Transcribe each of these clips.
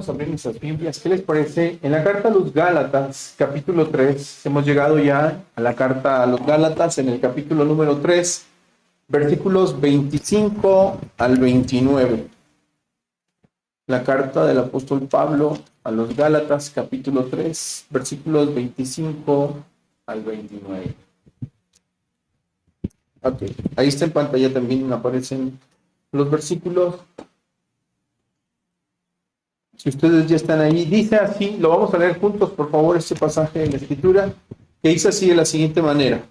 Vamos a abrir nuestras Biblias. ¿Qué les parece? En la carta a los Gálatas, capítulo 3, hemos llegado ya a la carta a los Gálatas, en el capítulo número 3, versículos 25 al 29. La carta del apóstol Pablo a los Gálatas, capítulo 3, versículos 25 al 29. Ok, ahí está en pantalla también, aparecen los versículos. Si ustedes ya están ahí, dice así, lo vamos a leer juntos, por favor, este pasaje de la Escritura, que dice así de la siguiente manera.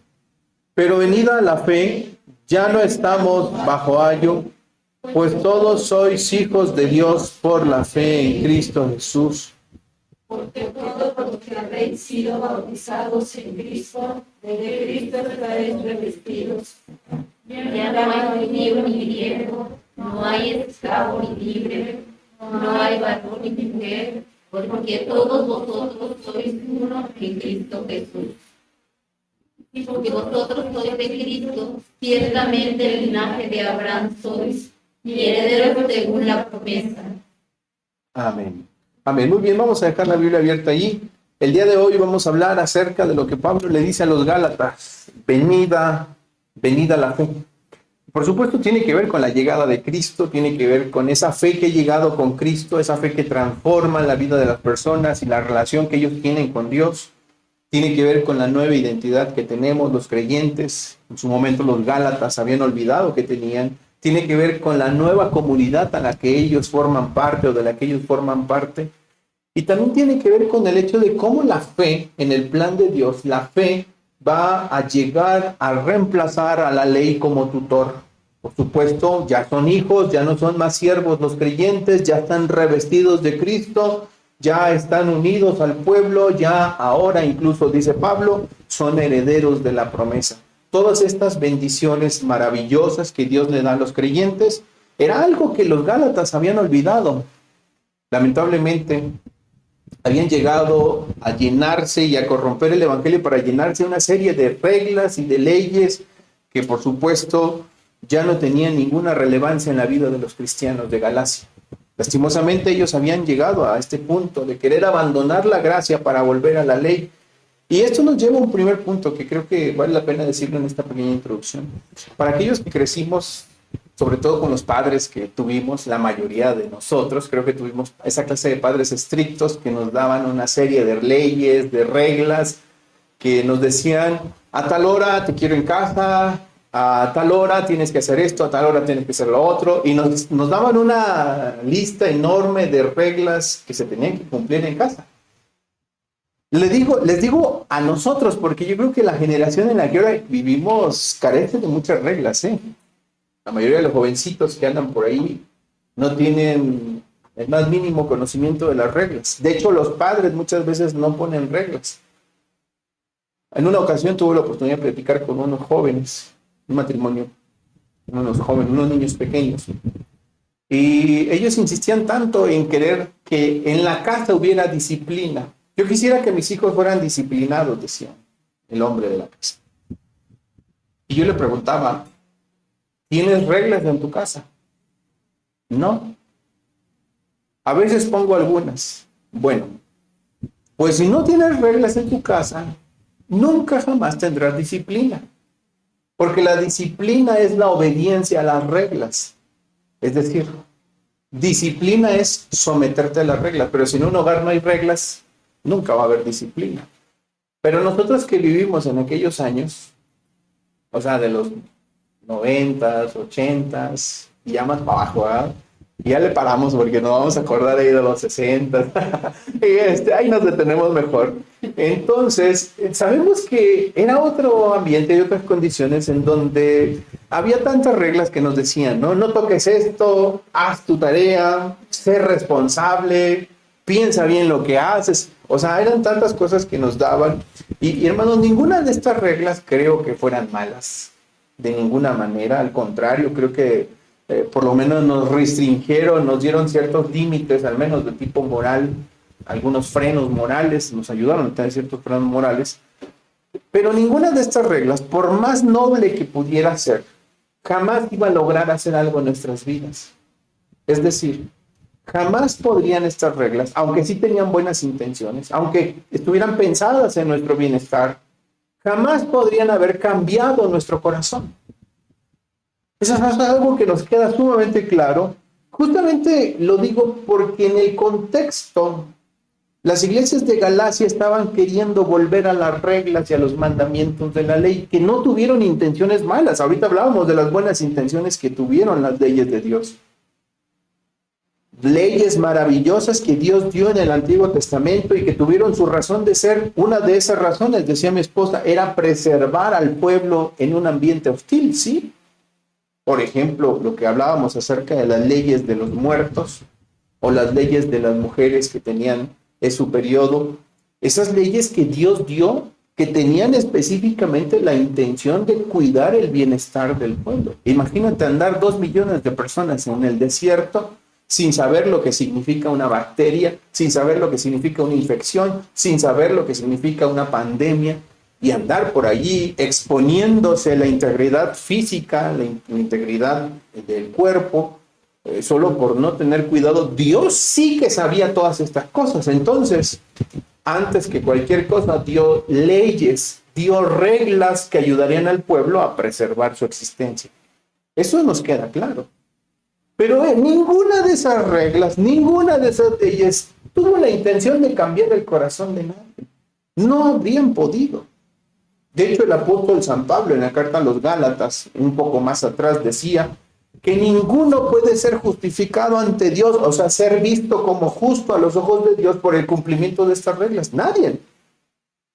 Pero venida la fe, ya no estamos bajo ayo, pues todos sois hijos de Dios por la fe en Cristo Jesús. Porque todos los que habéis sido bautizados en Cristo, de Cristo estáis revestidos. Ya no hay judío ni griego, no hay esclavo ni libre, no hay varón ni mujer, porque todos vosotros sois uno en Cristo Jesús. Y porque vosotros sois de Cristo, ciertamente el linaje de Abraham sois, y herederos según la promesa. Amén. Amén. Muy bien, vamos a dejar la Biblia abierta allí. El día de hoy vamos a hablar acerca de lo que Pablo le dice a los Gálatas. Venida la fe. Por supuesto, tiene que ver con la llegada de Cristo, tiene que ver con esa fe que ha llegado con Cristo, esa fe que transforma la vida de las personas y la relación que ellos tienen con Dios. Tiene que ver con la nueva identidad que tenemos los creyentes. En su momento los Gálatas habían olvidado que tenían. Tiene que ver con la nueva comunidad a la que ellos forman parte o de la que ellos forman parte. Y también tiene que ver con el hecho de cómo la fe, en el plan de Dios, la fe va a llegar a reemplazar a la ley como tutor. Por supuesto, ya son hijos, ya no son más siervos los creyentes, ya están revestidos de Cristo, ya están unidos al pueblo, ya ahora incluso, dice Pablo, son herederos de la promesa. Todas estas bendiciones maravillosas que Dios le da a los creyentes, era algo que los Gálatas habían olvidado. Lamentablemente, habían llegado a llenarse y a corromper el evangelio para llenarse de una serie de reglas y de leyes que, por supuesto, ya no tenían ninguna relevancia en la vida de los cristianos de Galacia. Lastimosamente, ellos habían llegado a este punto de querer abandonar la gracia para volver a la ley. Y esto nos lleva a un primer punto que creo que vale la pena decirlo en esta pequeña introducción. Para aquellos que crecimos, sobre todo con los padres que tuvimos, la mayoría de nosotros, creo que tuvimos esa clase de padres estrictos que nos daban una serie de leyes, de reglas, que nos decían, a tal hora te quiero en casa, a tal hora tienes que hacer esto, a tal hora tienes que hacer lo otro, y nos daban una lista enorme de reglas que se tenían que cumplir en casa. Les digo a nosotros, porque yo creo que la generación en la que ahora vivimos carece de muchas reglas, ¿eh? La mayoría de los jovencitos que andan por ahí no tienen el más mínimo conocimiento de las reglas. De hecho, los padres muchas veces no ponen reglas. En una ocasión tuve la oportunidad de platicar con unos jóvenes, un matrimonio, unos niños pequeños. Y ellos insistían tanto en querer que en la casa hubiera disciplina. Yo quisiera que mis hijos fueran disciplinados, decía el hombre de la casa. Y yo le preguntaba, ¿tienes reglas en tu casa? No. A veces pongo algunas. Bueno, pues si no tienes reglas en tu casa, nunca jamás tendrás disciplina. Porque la disciplina es la obediencia a las reglas. Es decir, disciplina es someterte a las reglas, pero si en un hogar no hay reglas, nunca va a haber disciplina. Pero nosotros que vivimos en aquellos años, o sea, de los 90s, 80s, y ya más para abajo, ¿verdad? Y ya le paramos porque nos vamos a acordar ahí de los 60s. Y ahí nos detenemos mejor. Entonces, sabemos que era otro ambiente y otras condiciones en donde había tantas reglas que nos decían, ¿no? No toques esto, haz tu tarea, sé responsable, piensa bien lo que haces. O sea, eran tantas cosas que nos daban. Y hermanos, ninguna de estas reglas creo que fueran malas. De ninguna manera. Al contrario, creo que por lo menos nos restringieron, nos dieron ciertos límites, al menos de tipo moral, algunos frenos morales, nos ayudaron a tener ciertos frenos morales. Pero ninguna de estas reglas, por más noble que pudiera ser, jamás iba a lograr hacer algo en nuestras vidas. Es decir, Jamás podrían estas reglas, aunque sí tenían buenas intenciones, aunque estuvieran pensadas en nuestro bienestar, jamás podrían haber cambiado nuestro corazón. Eso es algo que nos queda sumamente claro. Justamente lo digo porque en el contexto, las iglesias de Galacia estaban queriendo volver a las reglas y a los mandamientos de la ley, que no tuvieron intenciones malas. Ahorita hablábamos de las buenas intenciones que tuvieron las leyes de Dios. Leyes maravillosas que Dios dio en el Antiguo Testamento y que tuvieron su razón de ser. Una de esas razones, decía mi esposa, era preservar al pueblo en un ambiente hostil, ¿sí? Por ejemplo, lo que hablábamos acerca de las leyes de los muertos o las leyes de las mujeres que tenían su periodo. Esas leyes que Dios dio, que tenían específicamente la intención de cuidar el bienestar del pueblo. Imagínate andar 2 millones de personas en el desierto sin saber lo que significa una bacteria, sin saber lo que significa una infección, sin saber lo que significa una pandemia, y andar por allí exponiéndose la integridad física, la integridad del cuerpo, solo por no tener cuidado. Dios sí que sabía todas estas cosas. Entonces, antes que cualquier cosa, dio leyes, dio reglas que ayudarían al pueblo a preservar su existencia. Eso nos queda claro. Pero ninguna de esas reglas, ninguna de esas leyes tuvo la intención de cambiar el corazón de nadie. No habrían podido. De hecho, el apóstol San Pablo en la carta a los Gálatas, un poco más atrás, decía que ninguno puede ser justificado ante Dios, o sea, ser visto como justo a los ojos de Dios por el cumplimiento de estas reglas. Nadie.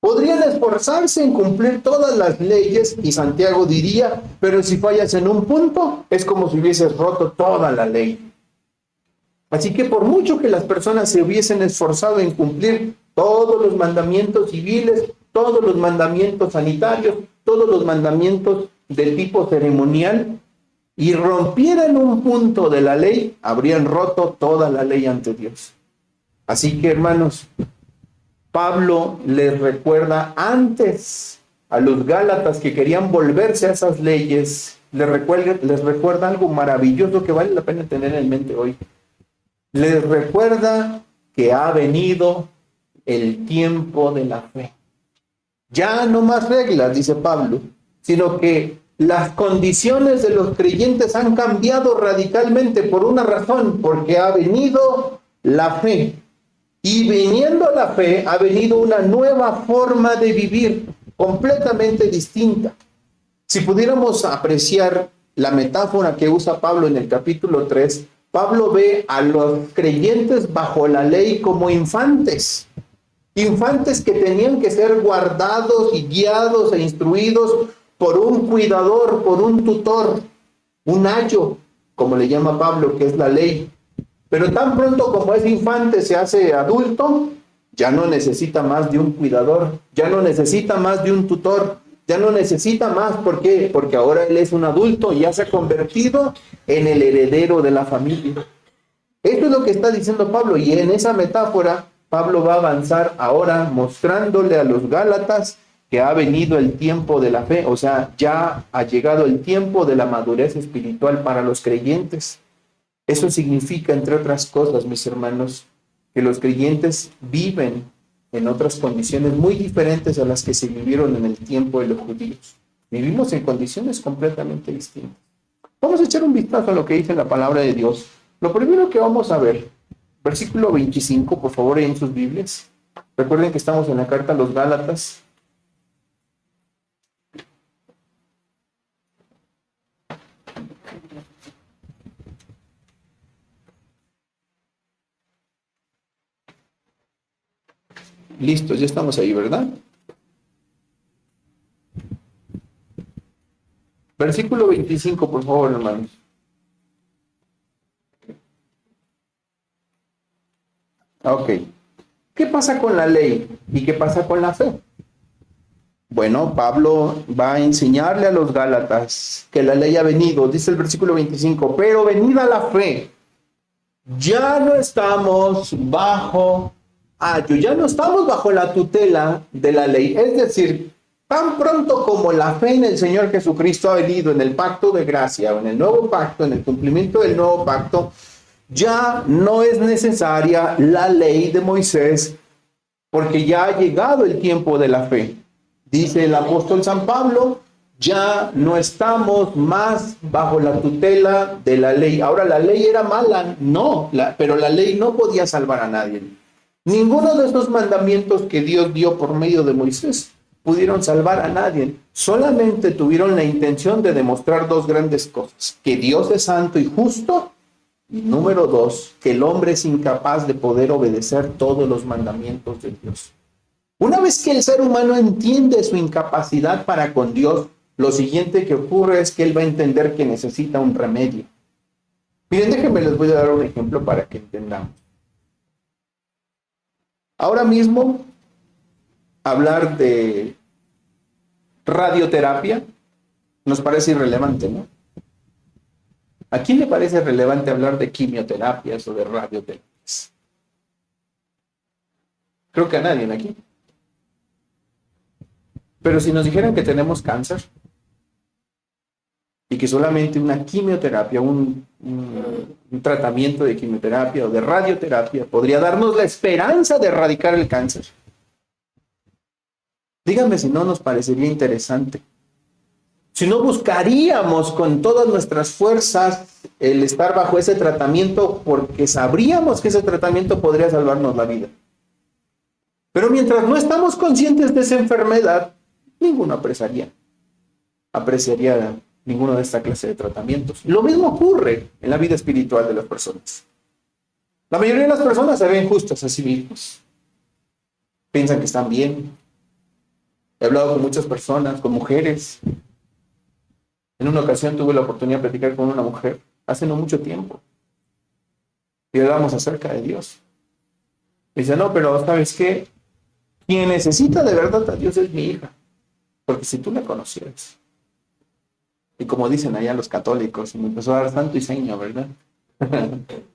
Podrían esforzarse en cumplir todas las leyes y Santiago diría, pero si fallas en un punto, es como si hubieses roto toda la ley. Así que por mucho que las personas se hubiesen esforzado en cumplir todos los mandamientos civiles, todos los mandamientos sanitarios, todos los mandamientos del tipo ceremonial, y rompieran un punto de la ley, habrían roto toda la ley ante Dios. Así que, hermanos, Pablo les recuerda antes a los Gálatas que querían volverse a esas leyes, les recuerda algo maravilloso que vale la pena tener en mente hoy. Les recuerda que ha venido el tiempo de la fe. Ya no más reglas, dice Pablo, sino que las condiciones de los creyentes han cambiado radicalmente por una razón, porque ha venido la fe. Y viniendo la fe, ha venido una nueva forma de vivir, completamente distinta. Si pudiéramos apreciar la metáfora que usa Pablo en el capítulo 3, Pablo ve a los creyentes bajo la ley como infantes. Infantes que tenían que ser guardados y guiados e instruidos por un cuidador, por un tutor, un ayo, como le llama Pablo, que es la ley. Pero tan pronto como ese infante se hace adulto, ya no necesita más de un cuidador, ya no necesita más de un tutor, ya no necesita más. ¿Por qué? Porque ahora él es un adulto y ya se ha convertido en el heredero de la familia. Esto es lo que está diciendo Pablo, y en esa metáfora Pablo va a avanzar ahora mostrándole a los Gálatas que ha venido el tiempo de la fe, o sea, ya ha llegado el tiempo de la madurez espiritual para los creyentes. Eso significa, entre otras cosas, mis hermanos, que los creyentes viven en otras condiciones muy diferentes a las que se vivieron en el tiempo de los judíos. Vivimos en condiciones completamente distintas. Vamos a echar un vistazo a lo que dice la palabra de Dios. Lo primero que vamos a ver, versículo 25, por favor, en sus Biblias. Recuerden que estamos en la carta a los Gálatas. Listo, ya estamos ahí, ¿verdad? Versículo 25, por favor, hermanos. Ok. ¿Qué pasa con la ley y qué pasa con la fe? Bueno, Pablo va a enseñarle a los Gálatas que la ley ha venido, dice el versículo 25, pero venida la fe, ya no estamos bajo ya no estamos bajo la tutela de la ley. Es decir, tan pronto como la fe en el Señor Jesucristo ha venido en el pacto de gracia, o en el nuevo pacto, en el cumplimiento del nuevo pacto, ya no es necesaria la ley de Moisés, porque ya ha llegado el tiempo de la fe. Dice el apóstol San Pablo, ya no estamos más bajo la tutela de la ley. Ahora, ¿la ley era mala? No, pero la ley no podía salvar a nadie. Ninguno de esos mandamientos que Dios dio por medio de Moisés pudieron salvar a nadie. Solamente tuvieron la intención de demostrar dos grandes cosas: que Dios es santo y justo, y número dos, que el hombre es incapaz de poder obedecer todos los mandamientos de Dios. Una vez que el ser humano entiende su incapacidad para con Dios, lo siguiente que ocurre es que él va a entender que necesita un remedio. Miren, déjenme, les voy a dar un ejemplo para que entendamos. Ahora mismo, hablar de radioterapia nos parece irrelevante, ¿no? ¿A quién le parece relevante hablar de quimioterapias o de radioterapias? Creo que a nadie aquí. Pero si nos dijeran que tenemos cáncer y que solamente una quimioterapia, un tratamiento de quimioterapia o de radioterapia podría darnos la esperanza de erradicar el cáncer, díganme si no nos parecería interesante. Si no buscaríamos con todas nuestras fuerzas el estar bajo ese tratamiento, porque sabríamos que ese tratamiento podría salvarnos la vida. Pero mientras no estamos conscientes de esa enfermedad, ninguno apreciaría ninguno de esta clase de tratamientos. Lo mismo ocurre en la vida espiritual de las personas. La mayoría de las personas se ven justas a sí mismos. Piensan que están bien. He hablado con muchas personas, con mujeres. En una ocasión tuve la oportunidad de platicar con una mujer, hace no mucho tiempo. Y hablamos acerca de Dios. Me dice, no, pero ¿sabes qué? Quien necesita de verdad a Dios es mi hija. Porque si tú la conocieras. Y como dicen allá los católicos, me empezó a dar santo y seña, ¿verdad?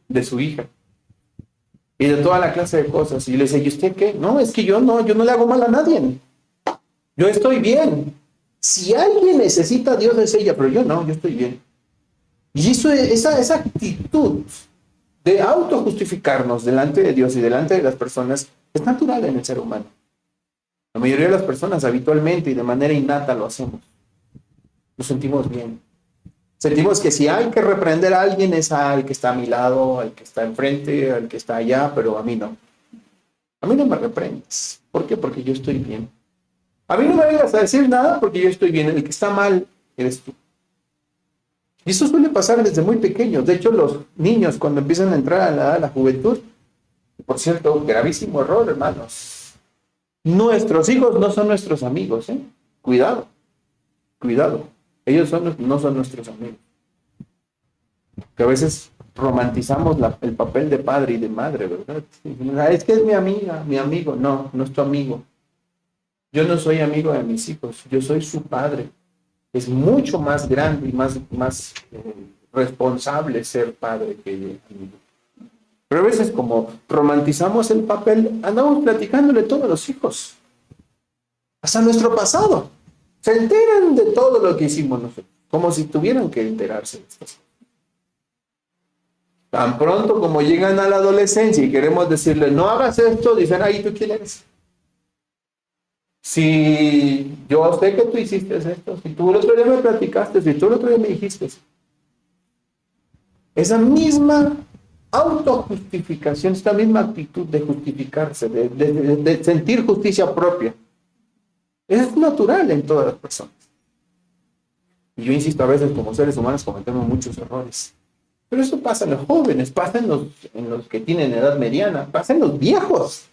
De su hija. Y de toda la clase de cosas. Y le decía, ¿y usted qué? No, es que yo no le hago mal a nadie. Yo estoy bien. Si alguien necesita a Dios es ella, pero yo no, yo estoy bien. Y esa actitud de autojustificarnos delante de Dios y delante de las personas es natural en el ser humano. La mayoría de las personas habitualmente y de manera innata lo hacemos. Nos sentimos bien. Sentimos que si hay que reprender a alguien es al que está a mi lado, al que está enfrente, al que está allá, pero a mí no. A mí no me reprendes. ¿Por qué? Porque yo estoy bien. A mí no me vengas a decir nada porque yo estoy bien. El que está mal eres tú. Y eso suele pasar desde muy pequeños. De hecho, los niños cuando empiezan a entrar a la edad de la juventud, por cierto, gravísimo error, hermanos. Nuestros hijos no son nuestros amigos, ¿eh? Cuidado, cuidado. Ellos no son nuestros amigos. Que a veces romantizamos el papel de padre y de madre, ¿verdad? Es que es mi amiga, mi amigo. No, no es tu amigo. Yo no soy amigo de mis hijos, yo soy su padre. Es mucho más grande y más responsable ser padre que amigo. Pero a veces, como romantizamos el papel, andamos platicándole todo a los hijos. Hasta nuestro pasado. Se enteran de todo lo que hicimos nosotros, como si tuvieran que enterarse de estas cosas. Tan pronto como llegan a la adolescencia y queremos decirle, no hagas esto, dicen, ay, ¿tú quién eres? Si yo sé que tú hiciste esto, si tú el otro día me platicaste, si tú el otro día me dijiste. Esa misma autojustificación, esta misma actitud de justificarse, de sentir justicia propia, es natural en todas las personas. Y yo insisto, a veces como seres humanos cometemos muchos errores. Pero eso pasa en los jóvenes, pasa en los que tienen edad mediana, pasa en los viejos.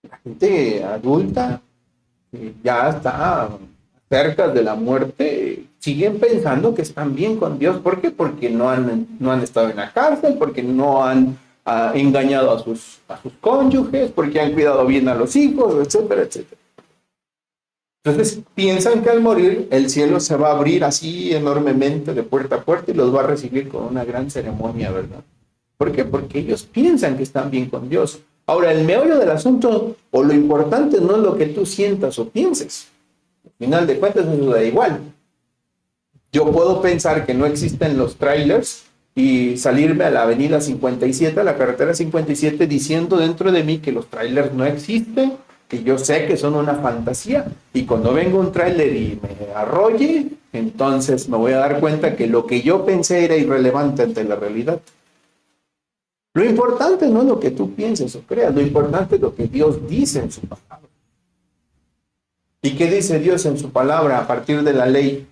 La gente adulta, que ya está cerca de la muerte, siguen pensando que están bien con Dios. ¿Por qué? Porque no han estado en la cárcel, porque no han engañado a sus cónyuges, porque han cuidado bien a los hijos, etcétera, etcétera. Entonces piensan que al morir el cielo se va a abrir así enormemente de puerta a puerta y los va a recibir con una gran ceremonia, ¿verdad? ¿Por qué? Porque ellos piensan que están bien con Dios. Ahora, el meollo del asunto, o lo importante, no es lo que tú sientas o pienses. Al final de cuentas, eso da igual. Yo puedo pensar que no existen los trailers y salirme a la avenida 57, a la carretera 57, diciendo dentro de mí que los trailers no existen, que yo sé que son una fantasía, y cuando venga un trailer y me arrolle, entonces me voy a dar cuenta que lo que yo pensé era irrelevante ante la realidad. Lo importante no es lo que tú pienses o creas, lo importante es lo que Dios dice en su palabra. ¿Y qué dice Dios en su palabra a partir de la ley?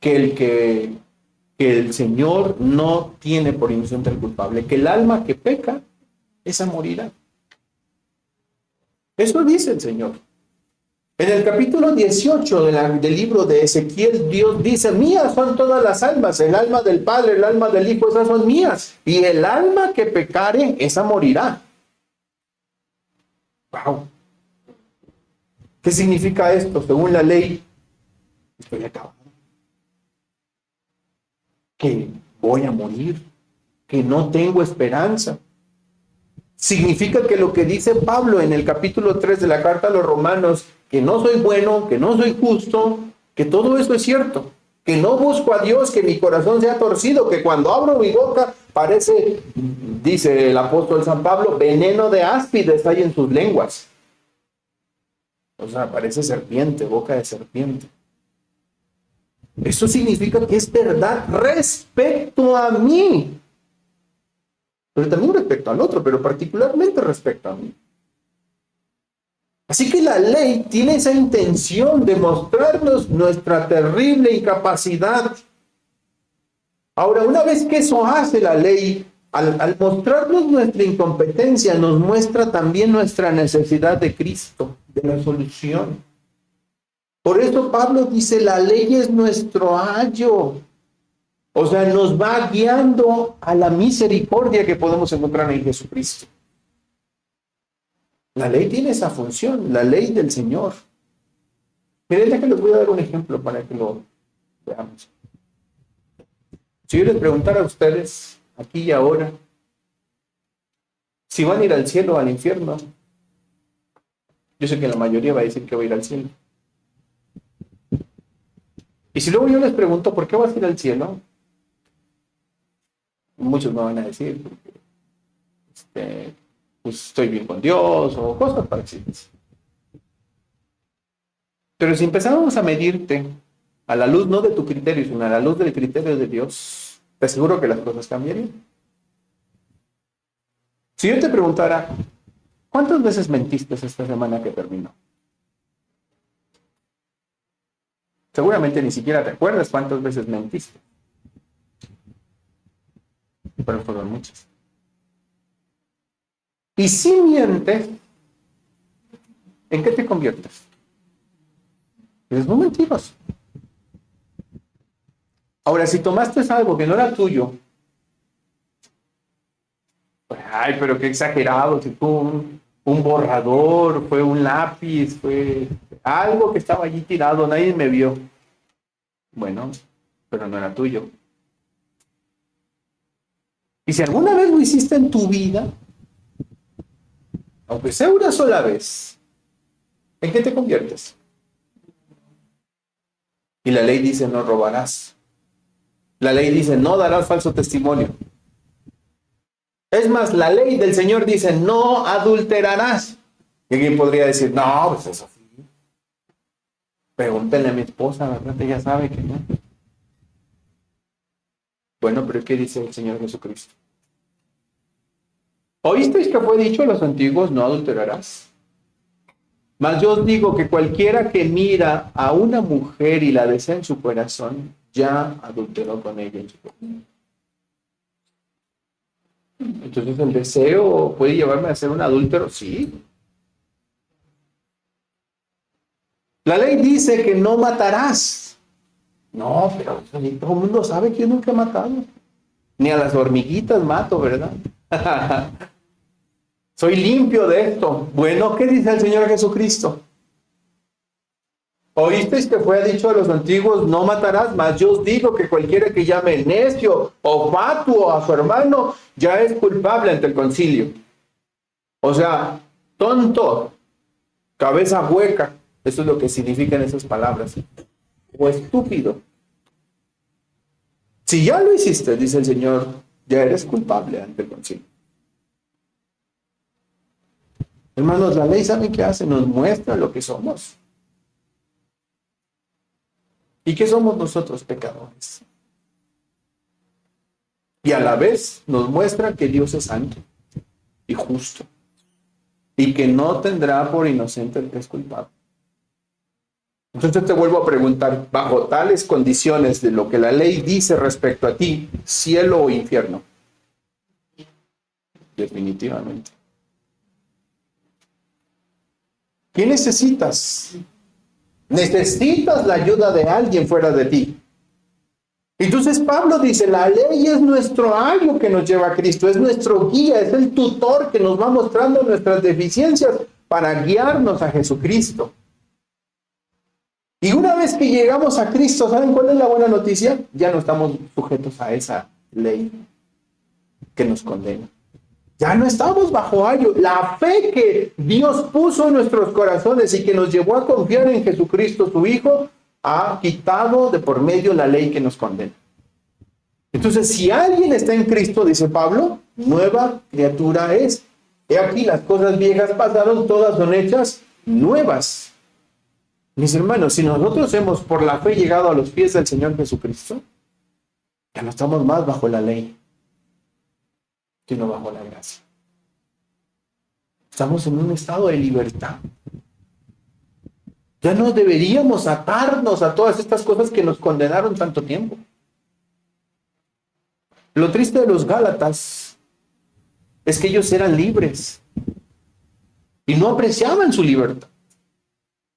Que el Señor no tiene por inocente al culpable, que el alma que peca, esa morirá. Eso dice el Señor. En el capítulo 18 del libro de Ezequiel, Dios dice, mías son todas las almas, el alma del Padre, el alma del Hijo, esas son mías. Y el alma que pecare, esa morirá. ¡Wow! ¿Qué significa esto? Según la ley, estoy acabado. Que voy a morir, que no tengo esperanza. Significa que lo que dice Pablo en el capítulo 3 de la carta a los Romanos, que no soy bueno, que no soy justo, que todo eso es cierto, que no busco a Dios, que mi corazón sea torcido, que cuando abro mi boca parece, dice el apóstol San Pablo, veneno de áspides hay en sus lenguas. O sea, parece serpiente, boca de serpiente. Eso significa que es verdad respecto a mí, pero también respecto al otro, pero particularmente respecto a mí. Así que la ley tiene esa intención de mostrarnos nuestra terrible incapacidad. Ahora, una vez que eso hace la ley, al mostrarnos nuestra incompetencia, nos muestra también nuestra necesidad de Cristo, de la solución. Por eso Pablo dice, la ley es nuestro ayo. O sea, nos va guiando a la misericordia que podemos encontrar en Jesucristo. La ley tiene esa función, la ley del Señor. Miren, ya que les voy a dar un ejemplo para que lo veamos. Si yo les preguntara a ustedes, aquí y ahora, si van a ir al cielo o al infierno, yo sé que la mayoría va a decir que va a ir al cielo. Y si luego yo les pregunto, ¿por qué vas a ir al cielo? Muchos me van a decir, porque pues estoy bien con Dios o cosas parecidas. Pero si empezamos a medirte a la luz no de tu criterio, sino a la luz del criterio de Dios, te aseguro que las cosas cambiarían. Si yo te preguntara, ¿cuántas veces mentiste esta semana que terminó? Seguramente ni siquiera te acuerdas cuántas veces mentiste. Pero fueron muchas. Y si mientes, ¿en qué te conviertes? Eres muy mentiroso. Ahora, si tomaste algo que no era tuyo, ay, pero qué exagerado, si fue un borrador, fue un lápiz, fue algo que estaba allí tirado, nadie me vio. Bueno, pero no era tuyo. Y si alguna vez lo hiciste en tu vida, aunque sea una sola vez, ¿en qué te conviertes? Y la ley dice, no robarás. La ley dice, no darás falso testimonio. Es más, la ley del Señor dice, no adulterarás. Y alguien podría decir, no, pues eso sí. Pregúntenle a mi esposa, ¿verdad? Ella sabe que no. Bueno, pero ¿qué dice el Señor Jesucristo? ¿Oísteis que fue dicho a los antiguos, no adulterarás? Mas yo os digo que cualquiera que mira a una mujer y la desea en su corazón, ya adulteró con ella en su corazón. Entonces, ¿el deseo puede llevarme a ser un adúltero? Sí. La ley dice que no matarás. No, pero todo el mundo sabe que yo nunca he matado. Ni a las hormiguitas mato, ¿verdad? Soy limpio de esto. Bueno, ¿qué dice el Señor Jesucristo? ¿Oísteis que fue dicho a los antiguos, no matarás? Mas yo os digo que cualquiera que llame necio o fatuo a su hermano, ya es culpable ante el concilio. O sea, tonto, cabeza hueca, eso es lo que significan esas palabras. O estúpido. Si ya lo hiciste, dice el Señor, ya eres culpable ante el concilio. Hermanos, la ley, ¿saben qué hace? Nos muestra lo que somos. ¿Y qué somos nosotros, pecadores? Y a la vez nos muestra que Dios es santo y justo, y que no tendrá por inocente el que es culpable. Entonces te vuelvo a preguntar, bajo tales condiciones de lo que la ley dice respecto a ti, cielo o infierno. Definitivamente. ¿Qué necesitas? Necesitas la ayuda de alguien fuera de ti. Entonces Pablo dice, la ley es nuestro ayo que nos lleva a Cristo, es nuestro guía, es el tutor que nos va mostrando nuestras deficiencias para guiarnos a Jesucristo. Y una vez que llegamos a Cristo, ¿saben cuál es la buena noticia? Ya no estamos sujetos a esa ley que nos condena. Ya no estamos bajo ayo. La fe que Dios puso en nuestros corazones y que nos llevó a confiar en Jesucristo, su Hijo, ha quitado de por medio la ley que nos condena. Entonces, si alguien está en Cristo, dice Pablo, nueva criatura es. He aquí, las cosas viejas pasaron, todas son hechas nuevas. Mis hermanos, si nosotros hemos por la fe llegado a los pies del Señor Jesucristo, ya no estamos más bajo la ley, sino bajo la gracia. Estamos en un estado de libertad. Ya no deberíamos atarnos a todas estas cosas que nos condenaron tanto tiempo. Lo triste de los Gálatas es que ellos eran libres y no apreciaban su libertad.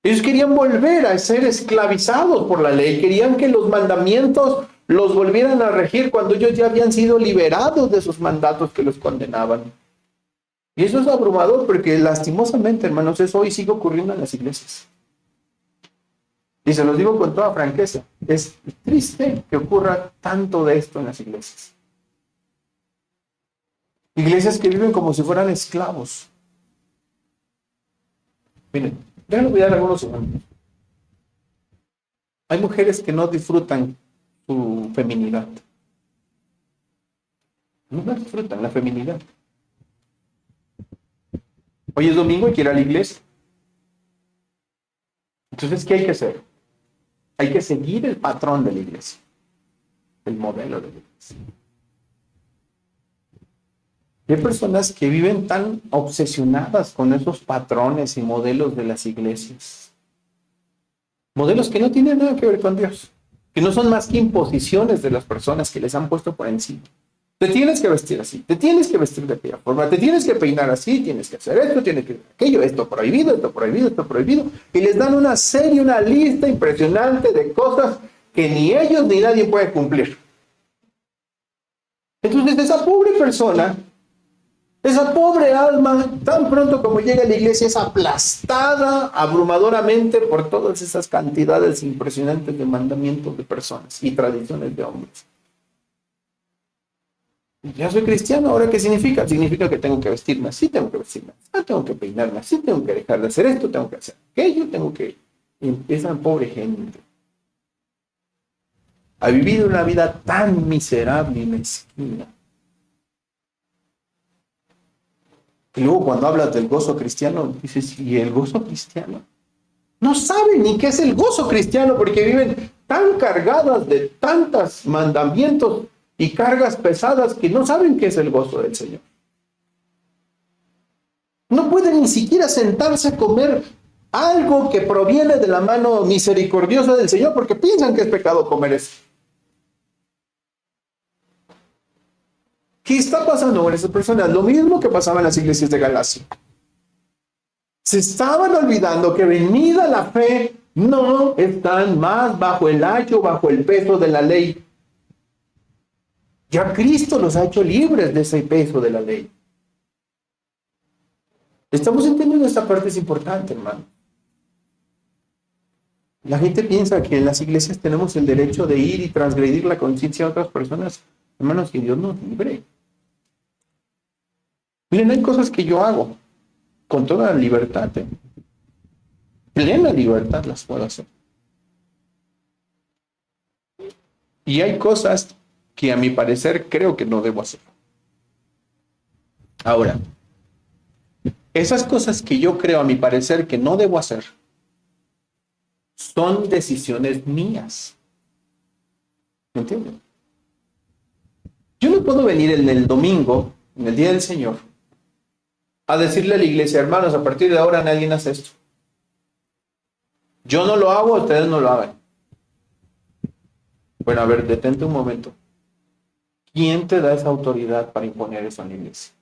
Ellos querían volver a ser esclavizados por la ley, querían que los mandamientos los volvieran a regir cuando ellos ya habían sido liberados de esos mandatos que los condenaban. Y eso es abrumador porque lastimosamente, hermanos, eso hoy sigue ocurriendo en las iglesias. Y se los digo con toda franqueza, es triste que ocurra tanto de esto en las iglesias. Iglesias que viven como si fueran esclavos. Miren, déjenme dar algunos ejemplos. Hay mujeres que no disfrutan su feminidad. No disfrutan la feminidad. Hoy es domingo y quiere ir a la iglesia. Entonces, ¿qué hay que hacer? Hay que seguir el patrón de la iglesia, el modelo de la iglesia. Hay personas que viven tan obsesionadas con esos patrones y modelos de las iglesias. Modelos que no tienen nada que ver con Dios, que no son más que imposiciones de las personas que les han puesto por encima. Te tienes que vestir así, te tienes que vestir de aquella forma, te tienes que peinar así, tienes que hacer esto, tienes que hacer aquello, esto prohibido, esto prohibido, esto prohibido. Y les dan una serie, una lista impresionante de cosas que ni ellos ni nadie puede cumplir. Entonces esa pobre persona, esa pobre alma, tan pronto como llega a la iglesia, es aplastada abrumadoramente por todas esas cantidades impresionantes de mandamientos de personas y tradiciones de hombres. Ya soy cristiano, ¿ahora qué significa? Significa que tengo que vestirme así, tengo que vestirme así, tengo que peinarme así, tengo que dejar de hacer esto, tengo que hacer aquello, tengo que... Y empieza pobre gente a vivir una vida tan miserable y mezquina. Y luego cuando hablas del gozo cristiano, dices, ¿y el gozo cristiano? No saben ni qué es el gozo cristiano porque viven tan cargadas de tantos mandamientos y cargas pesadas que no saben qué es el gozo del Señor. No pueden ni siquiera sentarse a comer algo que proviene de la mano misericordiosa del Señor porque piensan que es pecado comer eso. ¿Qué está pasando con esas personas? Lo mismo que pasaba en las iglesias de Galacia. Se estaban olvidando que venida la fe, no están más bajo el ayo, bajo el peso de la ley. Ya Cristo los ha hecho libres de ese peso de la ley. Estamos entendiendo esta parte, es importante, hermano. La gente piensa que en las iglesias tenemos el derecho de ir y transgredir la conciencia de otras personas. Hermanos, que Dios nos libre. Miren, hay cosas que yo hago con toda libertad. Plena libertad las puedo hacer. Y hay cosas que a mi parecer creo que no debo hacer. Ahora, esas cosas que yo creo a mi parecer que no debo hacer son decisiones mías. ¿Me entienden? Yo no puedo venir en el domingo, en el día del Señor, a decirle a la iglesia, hermanos, a partir de ahora nadie hace esto. Yo no lo hago, ustedes no lo hagan. Bueno, a ver, detente un momento. ¿Quién te da esa autoridad para imponer eso en la iglesia?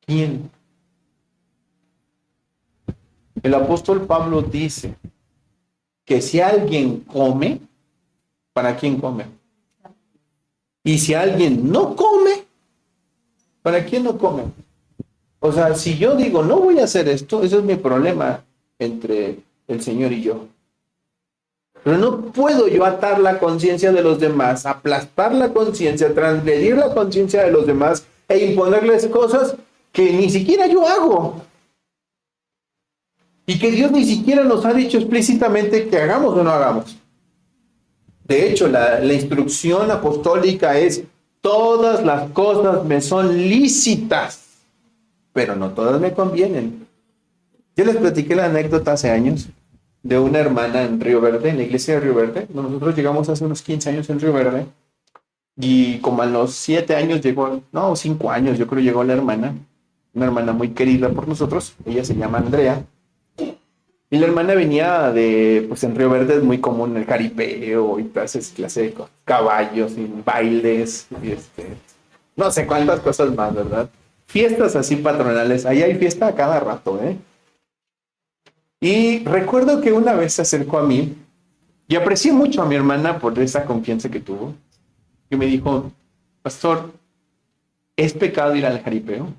¿Quién? El apóstol Pablo dice que si alguien come, ¿para quién come? Y si alguien no come, ¿para quién no come? O sea, si yo digo, no voy a hacer esto, ese es mi problema entre el Señor y yo. Pero no puedo yo atar la conciencia de los demás, aplastar la conciencia, transgredir la conciencia de los demás e imponerles cosas que ni siquiera yo hago. Y que Dios ni siquiera nos ha dicho explícitamente que hagamos o no hagamos. De hecho, la instrucción apostólica es, todas las cosas me son lícitas, pero no todas me convienen. Yo les platiqué la anécdota hace años de una hermana en Río Verde, en la iglesia de Río Verde. Nosotros llegamos hace unos 15 años en Río Verde, y como a los 7 años llegó, no, 5 años yo creo llegó la hermana, una hermana muy querida por nosotros, ella se llama Andrea. Y la hermana venía de, pues en Río Verde es muy común el jaripeo y todas esas clases de caballos y bailes y no sé cuántas cosas más, ¿verdad? Fiestas así patronales, ahí hay fiesta a cada rato, ¿eh? Y recuerdo que una vez se acercó a mí y aprecié mucho a mi hermana por esa confianza que tuvo, que me dijo, pastor, ¿es pecado ir al jaripeo?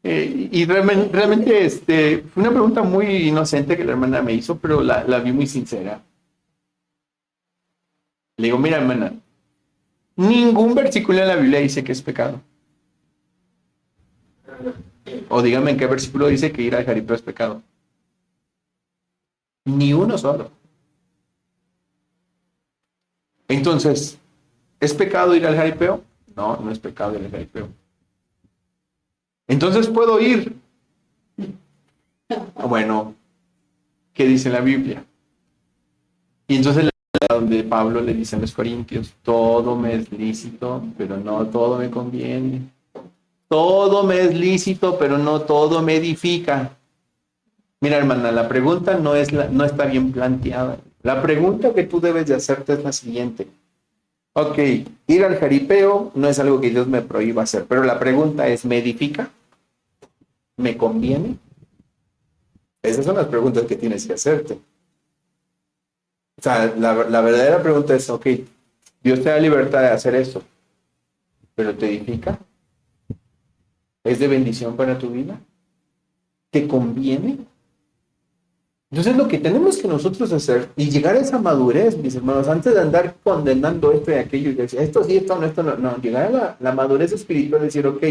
Y realmente fue una pregunta muy inocente que la hermana me hizo, pero la vi muy sincera. Le digo, mira, hermana, ningún versículo en la Biblia dice que es pecado. O dígame en qué versículo dice que ir al jaripeo es pecado. Ni uno solo. Entonces, ¿es pecado ir al jaripeo? No, no es pecado ir al jaripeo. Entonces, ¿puedo ir? Bueno, ¿qué dice la Biblia? Y entonces donde Pablo le dice a los corintios, todo me es lícito, pero no todo me conviene. Todo me es lícito, pero no todo me edifica. Mira, hermana, la pregunta no está bien planteada. La pregunta que tú debes de hacerte es la siguiente. Ok, ir al jaripeo no es algo que Dios me prohíba hacer, pero la pregunta es, ¿me edifica? ¿Me conviene? Esas son las preguntas que tienes que hacerte. O sea, la verdadera pregunta es, ok, Dios te da libertad de hacer esto, pero ¿te edifica? ¿Es de bendición para tu vida? ¿Te conviene? Entonces lo que tenemos que nosotros hacer y llegar a esa madurez, mis hermanos, antes de andar condenando esto y aquello y decir, esto sí, esto no, llegar a la madurez espiritual, decir, ok,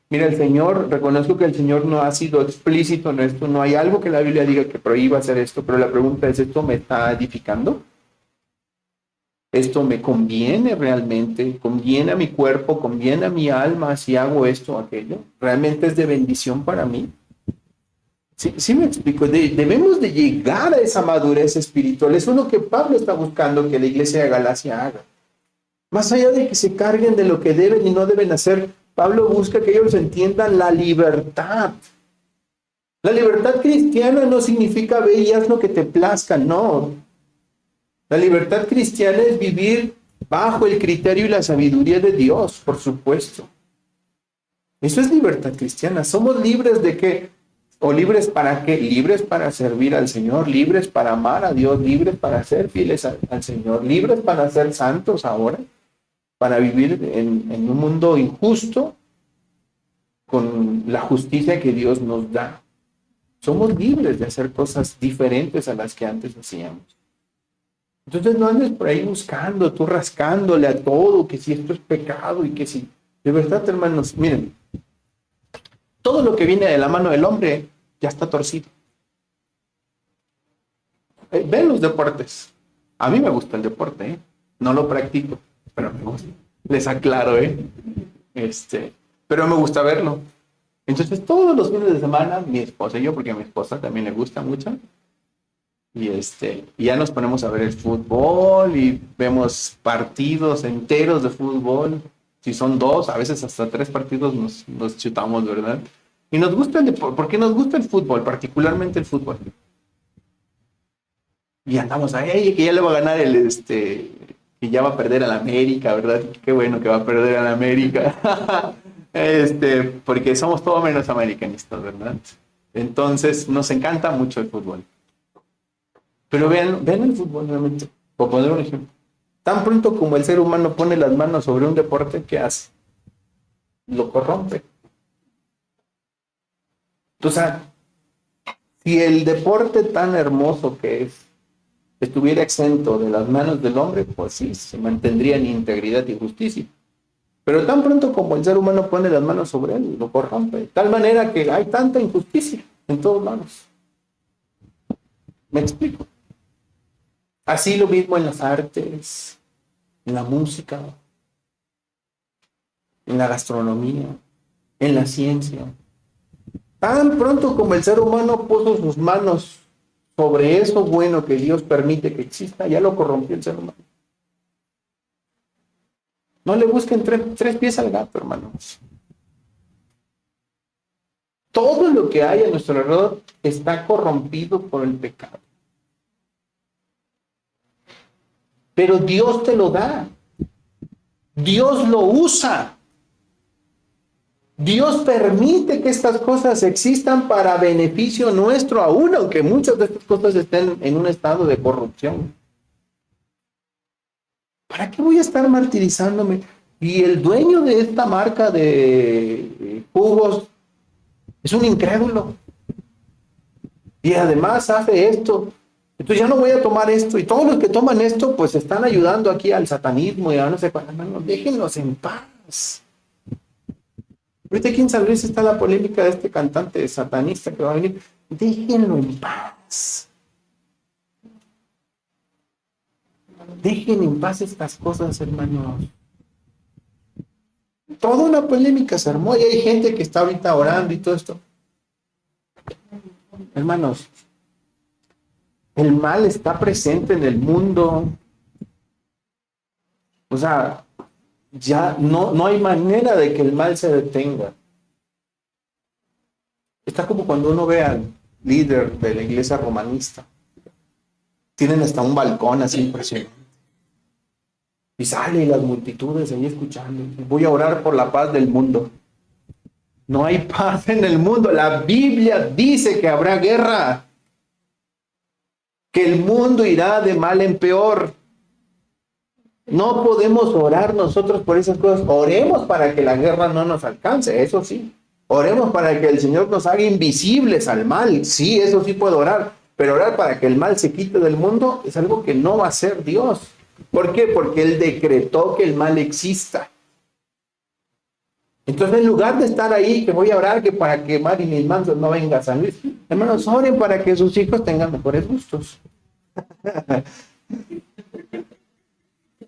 mira, el Señor, reconozco que el Señor no ha sido explícito en esto, no hay algo que la Biblia diga que prohíba hacer esto, pero la pregunta es, ¿esto me está edificando? ¿Esto me conviene realmente? ¿Conviene a mi cuerpo? ¿Conviene a mi alma si hago esto o aquello? ¿Realmente es de bendición para mí? Sí me explico. Debemos de llegar a esa madurez espiritual. Eso es lo que Pablo está buscando que la iglesia de Galacia haga. Más allá de que se carguen de lo que deben y no deben hacer, Pablo busca que ellos entiendan la libertad. La libertad cristiana no significa ve y haz lo que te plazca, no. La libertad cristiana es vivir bajo el criterio y la sabiduría de Dios, por supuesto. Eso es libertad cristiana. Somos libres de qué, o libres para qué, libres para servir al Señor, libres para amar a Dios, libres para ser fieles al Señor, libres para ser santos ahora, para vivir en un mundo injusto con la justicia que Dios nos da. Somos libres de hacer cosas diferentes a las que antes hacíamos. Entonces no andes por ahí buscando, tú rascándole a todo, que si esto es pecado y que si... De verdad, hermanos, miren, todo lo que viene de la mano del hombre ya está torcido. Ven los deportes. A mí me gusta el deporte, ¿eh? No lo practico, pero me gusta. Les aclaro, ¿eh? Pero me gusta verlo. Entonces, todos los fines de semana, mi esposa y yo, porque a mi esposa también le gusta mucho, y ya nos ponemos a ver el fútbol y vemos partidos enteros de fútbol. Si son dos, a veces hasta tres partidos nos chutamos, ¿verdad? Y nos gusta el deporte, porque nos gusta el fútbol, particularmente el fútbol. Y andamos ahí, que ya le va a ganar que ya va a perder al América, ¿verdad? Qué bueno que va a perder al América. Porque somos todo menos americanistas, ¿verdad? Entonces, nos encanta mucho el fútbol. Pero vean el fútbol realmente, por poner un ejemplo. Tan pronto como el ser humano pone las manos sobre un deporte, ¿qué hace? Lo corrompe. Entonces, si el deporte tan hermoso que es estuviera exento de las manos del hombre, pues sí, se mantendría en integridad y justicia. Pero tan pronto como el ser humano pone las manos sobre él, lo corrompe. De tal manera que hay tanta injusticia en todos lados. ¿Me explico? Así lo mismo en las artes, en la música, en la gastronomía, en la ciencia. Tan pronto como el ser humano puso sus manos sobre eso bueno que Dios permite que exista, ya lo corrompió el ser humano. No le busquen tres pies al gato, hermanos. Todo lo que hay a nuestro alrededor está corrompido por el pecado. Pero Dios te lo da. Dios lo usa. Dios permite que estas cosas existan para beneficio nuestro, aún aunque muchas de estas cosas estén en un estado de corrupción. ¿Para qué voy a estar martirizándome? Y el dueño de esta marca de jugos es un incrédulo. Y además hace esto. Entonces ya no voy a tomar esto. Y todos los que toman esto, pues están ayudando aquí al satanismo y a no sé cuánto. Hermanos, déjenlos en paz. Ahorita aquí en San Luis está la polémica de este cantante satanista que va a venir. Déjenlo en paz. Dejen en paz estas cosas, hermanos. Toda una polémica se armó y hay gente que está ahorita orando y todo esto. Hermanos, el mal está presente en el mundo. O sea, ya no hay manera de que el mal se detenga. Está como cuando uno ve al líder de la iglesia romanista. Tienen hasta un balcón así impresionante. Y sale las multitudes ahí escuchando. Voy a orar por la paz del mundo. No hay paz en el mundo. La Biblia dice que habrá guerra. Que el mundo irá de mal en peor. No podemos orar nosotros por esas cosas. Oremos para que la guerra no nos alcance, eso sí. Oremos para que el Señor nos haga invisibles al mal. Sí, eso sí puedo orar. Pero orar para que el mal se quite del mundo es algo que no va a hacer Dios. ¿Por qué? Porque Él decretó que el mal exista. Entonces, en lugar de estar ahí, que voy a orar que para que Marilyn Manson no venga a San Luis, hermanos, oren para que sus hijos tengan mejores gustos.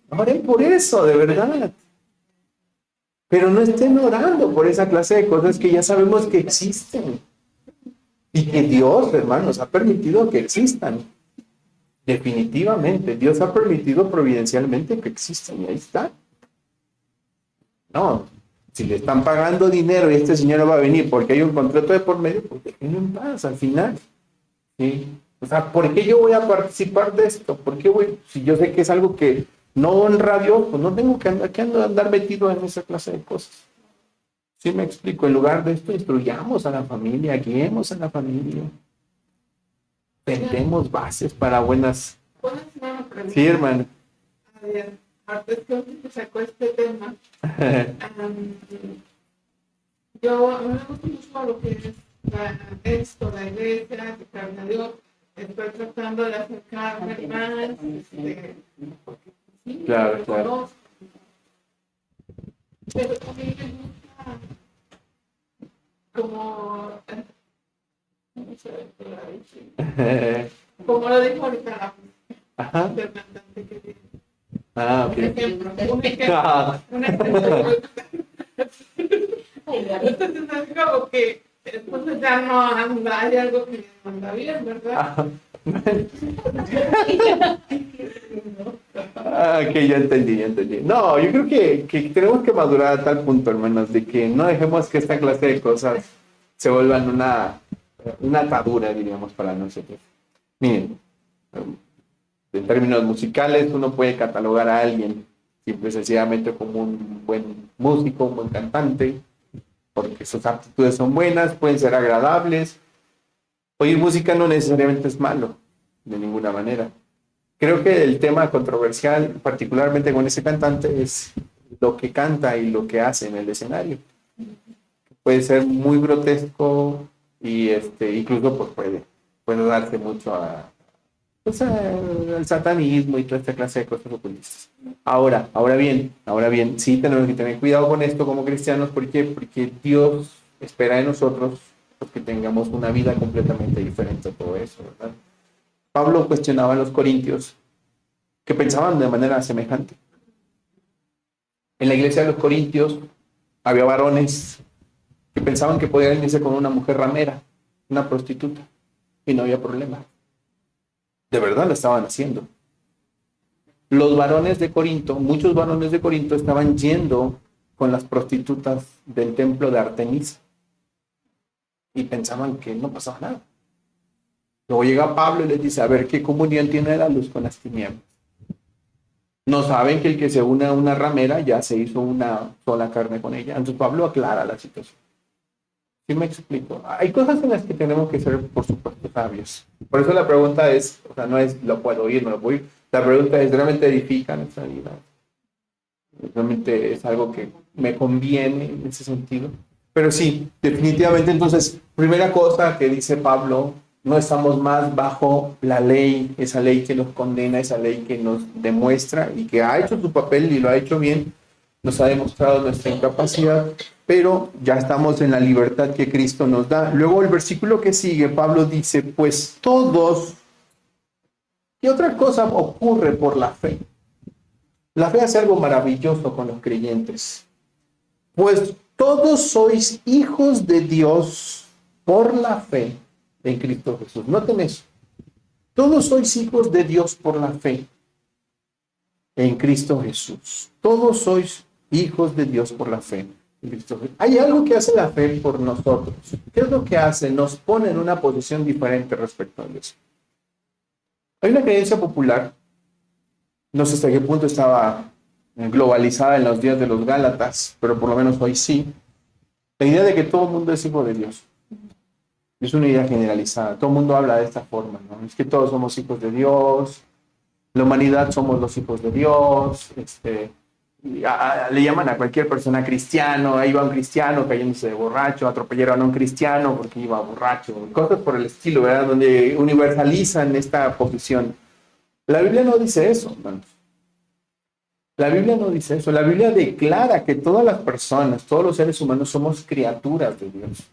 Oren por eso, de verdad. Pero no estén orando por esa clase de cosas que ya sabemos que existen. Y que Dios, hermanos, ha permitido que existan. Definitivamente, Dios ha permitido providencialmente que existan y ahí está. No, si le están pagando dinero y este señor va a venir porque hay un contrato de por medio, pues déjenlo en paz al final. ¿Sí? O sea, ¿por qué yo voy a participar de esto? ¿Por qué voy? Si yo sé que es algo que no honra a Dios, pues no tengo que andar metido en esa clase de cosas. ¿Sí me explico? En lugar de esto, instruyamos a la familia, guiemos a la familia. Tendemos bases para buenas. Sí, hermano. A ver, ahorita que sacó este tema, yo a mí me gusta mucho lo que es la iglesia, que carne a Dios. Estoy tratando de acercarme más, sí, Claro, claro. Pero también me gusta como, no sé, como lo dijo ahorita Ajá. Fernanda, Ah, Por ok. ejemplo, un ejemplo. Ah, Un ejemplo. Ay, Gaby. Entonces es como que entonces ya no anda, hay algo que no anda bien, ¿verdad? ah, ok, ya entendí, ya entendí. No, yo creo que tenemos que madurar a tal punto, hermanos, de que no dejemos que esta clase de cosas se vuelvan una atadura, diríamos, para nosotros. Miren, en términos musicales, uno puede catalogar a alguien simple y sencillamente como un buen músico, un buen cantante, porque sus aptitudes son buenas, pueden ser agradables. Oír música no necesariamente es malo, de ninguna manera. Creo que el tema controversial, particularmente con ese cantante, es lo que canta y lo que hace en el escenario. Puede ser muy grotesco y incluso pues puede darse mucho pues, al satanismo y toda esta clase de cosas ocultistas. Ahora bien, sí tenemos que tener cuidado con esto como cristianos. ¿Por qué? Porque Dios espera de nosotros pues, que tengamos una vida completamente diferente a todo eso, ¿verdad? Pablo cuestionaba a los corintios que pensaban de manera semejante. En la iglesia de los corintios había varones que pensaban que podían irse con una mujer ramera, una prostituta, y no había problema. De verdad lo estaban haciendo. Los varones de Corinto, muchos varones de Corinto estaban yendo con las prostitutas del templo de Artemisa y pensaban que no pasaba nada. Luego llega Pablo y les dice, a ver, ¿qué comunión tiene la luz con las tinieblas? No saben que el que se une a una ramera ya se hizo una sola carne con ella. Entonces Pablo aclara la situación. ¿Sí me explico? Hay cosas en las que tenemos que ser, por supuesto, sabios. Por eso la pregunta es, o sea, no es lo puedo oír, no lo puedo oír. La pregunta es, ¿realmente edifica nuestra vida? ¿Realmente es algo que me conviene en ese sentido? Pero sí, definitivamente, entonces, primera cosa que dice Pablo, no estamos más bajo la ley, esa ley que nos condena, esa ley que nos demuestra y que ha hecho su papel y lo ha hecho bien, nos ha demostrado nuestra incapacidad, pero ya estamos en la libertad que Cristo nos da. Luego el versículo que sigue, Pablo dice, pues todos, ¿qué otra cosa ocurre por la fe? La fe hace algo maravilloso con los creyentes. Pues todos sois hijos de Dios por la fe en Cristo Jesús. Noten eso. Todos sois hijos de Dios por la fe en Cristo Jesús. Todos sois hijos de Dios por la fe en Cristo Jesús. Hay algo que hace la fe por nosotros. ¿Qué es lo que hace? Nos pone en una posición diferente respecto a Dios. Hay una creencia popular, no sé hasta qué punto estaba globalizada en los días de los Gálatas, pero por lo menos hoy sí, la idea de que todo el mundo es hijo de Dios. Es una idea generalizada, todo el mundo habla de esta forma, ¿no? Es que todos somos hijos de Dios, la humanidad somos los hijos de Dios, le llaman a cualquier persona cristiano, ahí va un cristiano cayéndose de borracho, atropellaron a un cristiano porque iba borracho, cosas por el estilo, ¿verdad? Donde universalizan esta posición. La Biblia no dice eso, hermanos. La Biblia no dice eso. La Biblia declara que todas las personas, todos los seres humanos somos criaturas de Dios.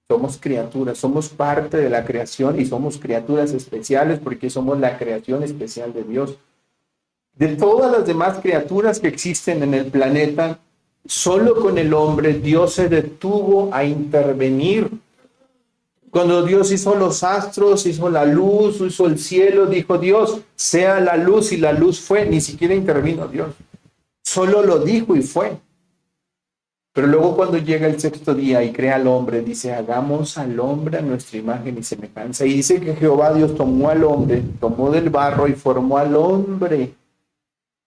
Somos criaturas, somos parte de la creación y somos criaturas especiales porque somos la creación especial de Dios. De todas las demás criaturas que existen en el planeta, solo con el hombre Dios se detuvo a intervenir. Cuando Dios hizo los astros, hizo la luz, hizo el cielo, dijo Dios, sea la luz, y la luz fue, ni siquiera intervino Dios. Solo lo dijo y fue. Pero luego cuando llega el sexto día y crea al hombre, dice, hagamos al hombre a nuestra imagen y semejanza. Y dice que Jehová Dios tomó al hombre, tomó del barro y formó al hombre.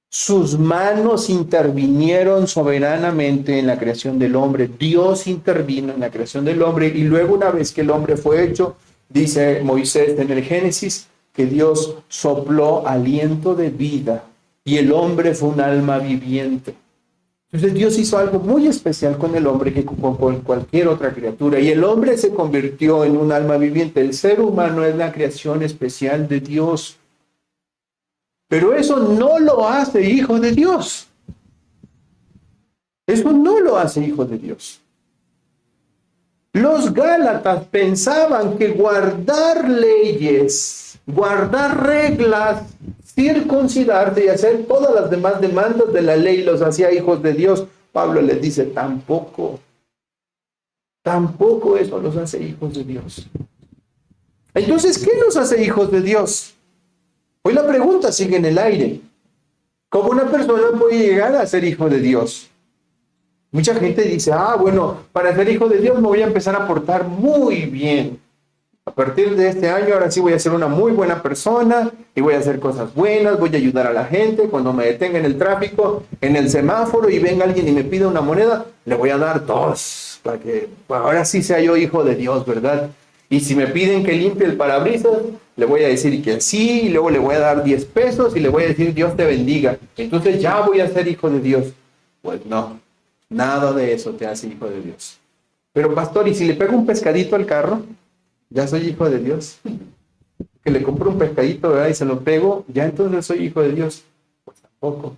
Sus manos intervinieron soberanamente en la creación del hombre. Dios intervino en la creación del hombre y luego una vez que el hombre fue hecho, dice Moisés en el Génesis, que Dios sopló aliento de vida y el hombre fue un alma viviente. Entonces Dios hizo algo muy especial con el hombre que con cualquier otra criatura y el hombre se convirtió en un alma viviente. El ser humano es la creación especial de Dios. Pero eso no lo hace hijo de Dios. Eso no lo hace hijo de Dios. Los Gálatas pensaban que guardar leyes, guardar reglas, circuncidarse y hacer todas las demás demandas de la ley los hacía hijos de Dios. Pablo les dice, tampoco eso los hace hijos de Dios. Entonces, ¿qué nos hace hijos de Dios? Hoy la pregunta sigue en el aire. ¿Cómo una persona puede llegar a ser hijo de Dios? Mucha gente dice, bueno, para ser hijo de Dios me voy a empezar a portar muy bien. A partir de este año, ahora sí voy a ser una muy buena persona y voy a hacer cosas buenas, voy a ayudar a la gente. Cuando me detenga en el tráfico, en el semáforo y venga alguien y me pida una moneda, le voy a dar 2 para que ahora sí sea yo hijo de Dios, ¿verdad? Y si me piden que limpie el parabrisas, le voy a decir que sí, y luego le voy a dar 10 pesos y le voy a decir Dios te bendiga. Entonces ya voy a ser hijo de Dios. Pues no, nada de eso te hace hijo de Dios. Pero pastor, ¿y si le pego un pescadito al carro? Ya soy hijo de Dios. Que le compro un pescadito, ¿verdad? Y se lo pego, ya entonces soy hijo de Dios. Pues tampoco.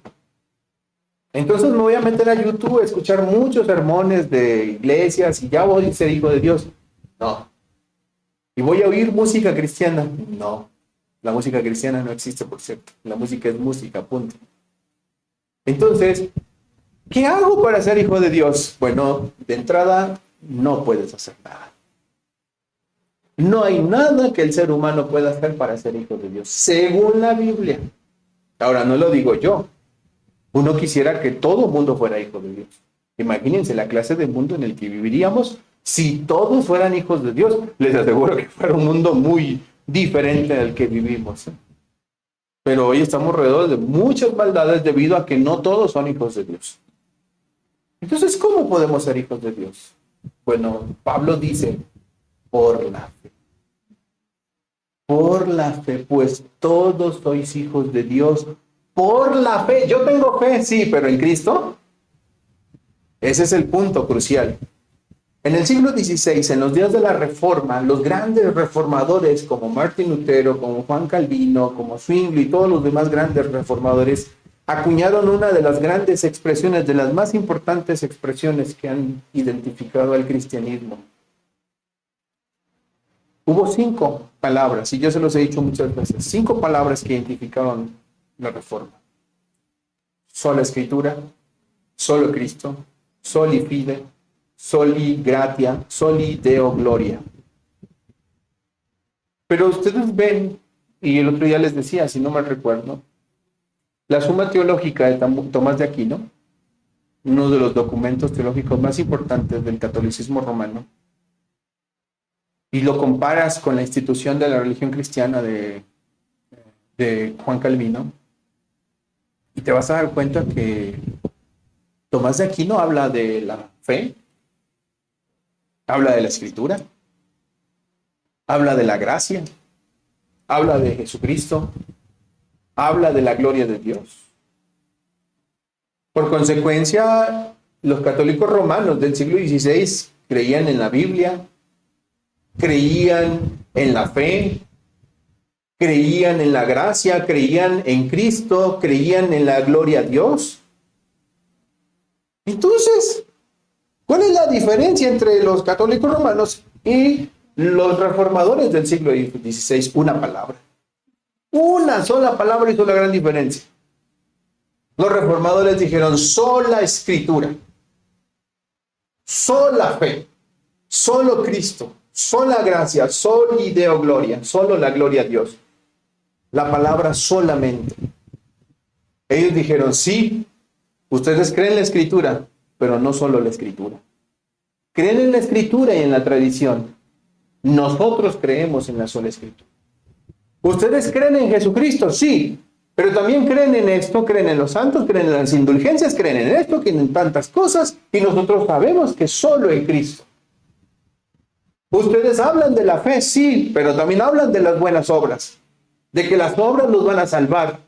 Entonces me voy a meter a YouTube a escuchar muchos sermones de iglesias y ya voy a ser hijo de Dios. No. ¿Y voy a oír música cristiana? No. La música cristiana no existe, por cierto. La música es música, punto. Entonces, ¿qué hago para ser hijo de Dios? Bueno, de entrada, no puedes hacer nada. No hay nada que el ser humano pueda hacer para ser hijo de Dios, según la Biblia. Ahora, no lo digo yo. Uno quisiera que todo mundo fuera hijo de Dios. Imagínense la clase de mundo en el que viviríamos si todos fueran hijos de Dios. Les aseguro que fuera un mundo muy diferente del que vivimos. Pero hoy estamos alrededor de muchas maldades debido a que no todos son hijos de Dios. Entonces, ¿cómo podemos ser hijos de Dios? Bueno, Pablo dice, por la fe. Por la fe, pues todos sois hijos de Dios por la fe. Yo tengo fe, sí, pero en Cristo. Ese es el punto crucial. En el siglo XVI, en los días de la Reforma, los grandes reformadores como Martín Lutero, como Juan Calvino, como Zwingli y todos los demás grandes reformadores acuñaron una de las grandes expresiones, de las más importantes expresiones que han identificado al cristianismo. Hubo 5 palabras, y yo se los he dicho muchas veces, 5 palabras que identificaron la Reforma. Sola Escritura, solo Cristo, soli fide, soli gratia, soli deo gloria. Pero ustedes ven, y el otro día les decía, si no mal recuerdo, la Suma Teológica de Tomás de Aquino, uno de los documentos teológicos más importantes del catolicismo romano, y lo comparas con la institución de la religión cristiana de Juan Calvino, y te vas a dar cuenta que Tomás de Aquino habla de la fe, habla de la Escritura, habla de la gracia, habla de Jesucristo, habla de la gloria de Dios. Por consecuencia, los católicos romanos del siglo XVI creían en la Biblia, creían en la fe, creían en la gracia, creían en Cristo, creían en la gloria a Dios. Entonces, ¿cuál es la diferencia entre los católicos romanos y los reformadores del siglo XVI? Una palabra. Una sola palabra hizo la gran diferencia. Los reformadores dijeron sola Escritura, sola fe, solo Cristo, sola gracia, soli deo gloria, solo la gloria a Dios. La palabra solamente. Ellos dijeron, sí, ustedes creen en la Escritura, pero no solo la Escritura. Creen en la Escritura y en la tradición. Nosotros creemos en la sola Escritura. Ustedes creen en Jesucristo, sí, pero también creen en esto, creen en los santos, creen en las indulgencias, creen en esto, creen en tantas cosas, y nosotros sabemos que solo en Cristo. Ustedes hablan de la fe, sí, pero también hablan de las buenas obras, de que las obras los van a salvar,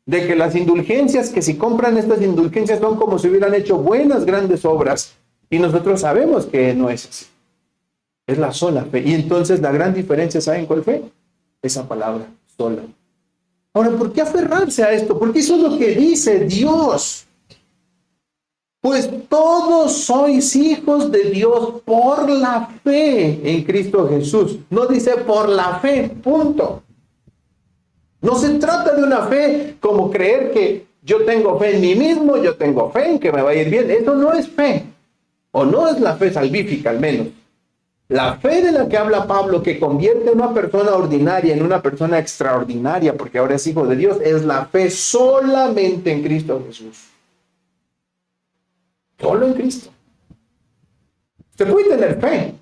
de que las indulgencias, que si compran estas indulgencias son como si hubieran hecho buenas, grandes obras, y nosotros sabemos que no es así. Es la sola fe. Y entonces la gran diferencia, ¿saben cuál fue? Esa palabra, sola. Ahora, ¿por qué aferrarse a esto? Porque eso es lo que dice Dios. Pues todos sois hijos de Dios por la fe en Cristo Jesús. No dice por la fe, punto. No se trata de una fe como creer que yo tengo fe en mí mismo, yo tengo fe en que me va a ir bien. Eso no es fe, o no es la fe salvífica al menos. La fe de la que habla Pablo, que convierte a una persona ordinaria en una persona extraordinaria, porque ahora es hijo de Dios, es la fe solamente en Cristo Jesús. Solo en Cristo. Usted puede tener fe,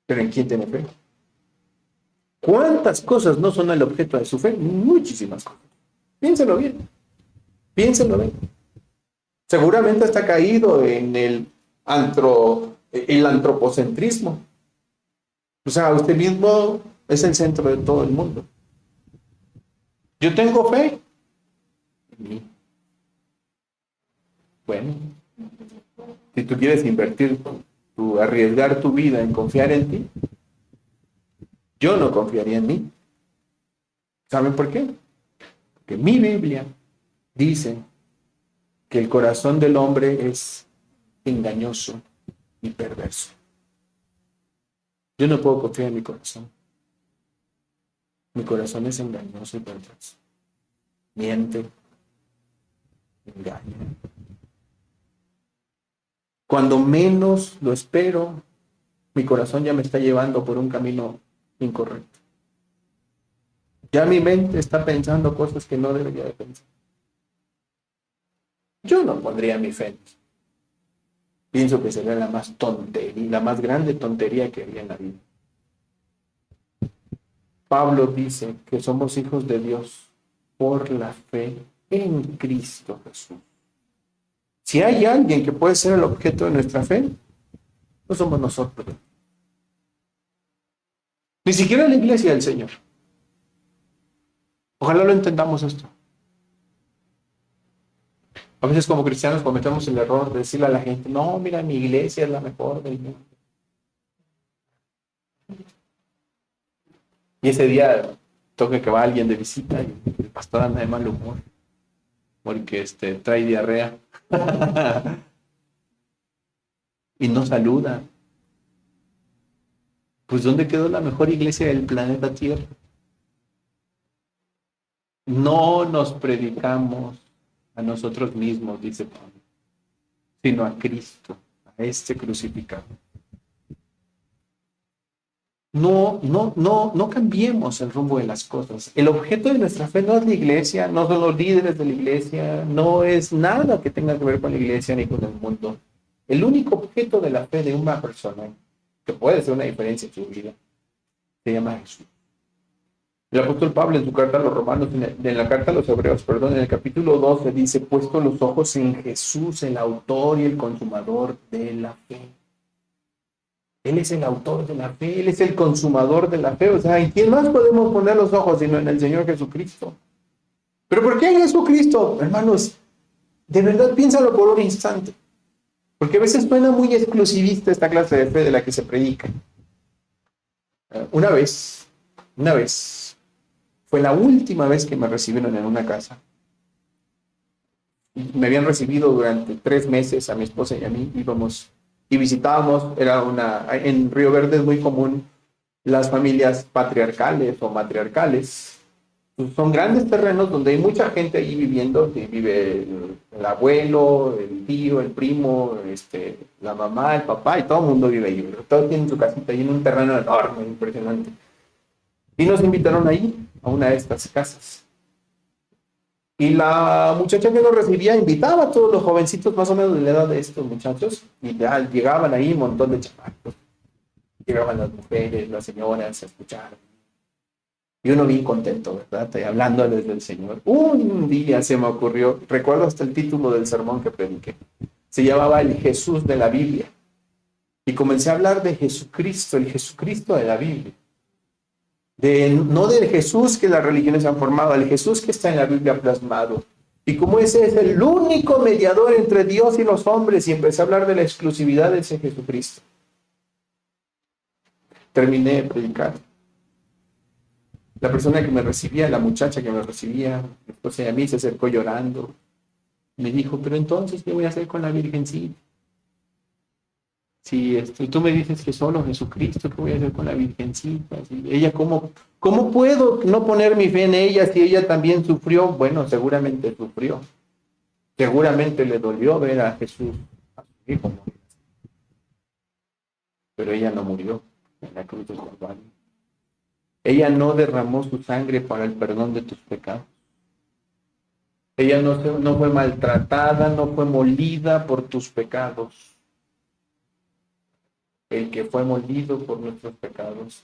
pero ¿en quién tiene fe? ¿Cuántas cosas no son el objeto de su fe? Muchísimas cosas. Piénselo bien. Piénselo bien. Seguramente está caído en el antropocentrismo. O sea, usted mismo es el centro de todo el mundo. Yo tengo fe en mí. Bueno, si tú quieres invertir, arriesgar tu vida en confiar en ti, yo no confiaría en mí. ¿Saben por qué? Porque mi Biblia dice que el corazón del hombre es engañoso y perverso. Yo no puedo confiar en mi corazón. Mi corazón es engañoso y perverso. Miente, engaña. Cuando menos lo espero, mi corazón ya me está llevando por un camino incorrecto. Ya mi mente está pensando cosas que no debería de pensar. Yo no pondría mi fe en eso. Pienso que sería la más tontería, la más grande tontería que haría en la vida. Pablo dice que somos hijos de Dios por la fe en Cristo Jesús. Si hay alguien que puede ser el objeto de nuestra fe, no somos nosotros. Ni siquiera la iglesia del Señor. Ojalá lo entendamos esto. A veces como cristianos cometemos el error de decirle a la gente, no, mira, mi iglesia es la mejor del mundo. Y ese día toca que va alguien de visita y el pastor anda de mal humor porque trae diarrea y no saluda. Pues ¿dónde quedó la mejor iglesia del planeta Tierra? No nos predicamos a nosotros mismos, dice Pablo, sino a Cristo, a este crucificado. No cambiemos el rumbo de las cosas. El objeto de nuestra fe no es la iglesia, no son los líderes de la iglesia, no es nada que tenga que ver con la iglesia ni con el mundo. El único objeto de la fe de una persona, que puede ser una diferencia en su vida, se llama Jesús. El apóstol Pablo en su carta a los romanos, en la carta a los hebreos, en el capítulo 12 dice, puesto los ojos en Jesús, el autor y el consumador de la fe. Él es el autor de la fe, Él es el consumador de la fe. O sea, ¿en quién más podemos poner los ojos sino en el Señor Jesucristo? ¿Pero por qué en Jesucristo? Hermanos, de verdad piénsalo por un instante. Porque a veces suena muy exclusivista esta clase de fe de la que se predica. Una vez, fue la última vez que me recibieron en una casa. Me habían recibido durante 3 meses a mi esposa y a mí, íbamos y visitábamos, en Río Verde es muy común las familias patriarcales o matriarcales. Son grandes terrenos donde hay mucha gente allí viviendo, que vive el abuelo, el tío, el primo, la mamá, el papá, y todo el mundo vive ahí. Todos tienen su casita ahí en un terreno enorme, impresionante. Y nos invitaron ahí, a una de estas casas. Y la muchacha que nos recibía invitaba a todos los jovencitos más o menos de la edad de estos muchachos, y ya llegaban ahí un montón de chamacos. Llegaban las mujeres, las señoras a escuchar. Y uno bien contento, ¿verdad? Hablándoles del Señor. Un día se me ocurrió, recuerdo hasta el título del sermón que prediqué. Se llamaba El Jesús de la Biblia. Y comencé a hablar de Jesucristo, el Jesucristo de la Biblia. No del Jesús que las religiones han formado, el Jesús que está en la Biblia plasmado. Y como ese es el único mediador entre Dios y los hombres, y empecé a hablar de la exclusividad de ese Jesucristo. Terminé de predicar. La persona que me recibía, la muchacha que me recibía, entonces a mí se acercó llorando. Me dijo, pero entonces, ¿qué voy a hacer con la Virgencita? Si tú me dices que solo Jesucristo, ¿qué voy a hacer con la Virgencita? Si ella, ¿cómo puedo no poner mi fe en ella si ella también sufrió? Bueno, seguramente sufrió. Seguramente le dolió ver a Jesús, a su hijo morir. Pero ella no murió en la cruz del Calvario. Ella no derramó su sangre para el perdón de tus pecados. Ella no fue maltratada, no fue molida por tus pecados. El que fue molido por nuestros pecados,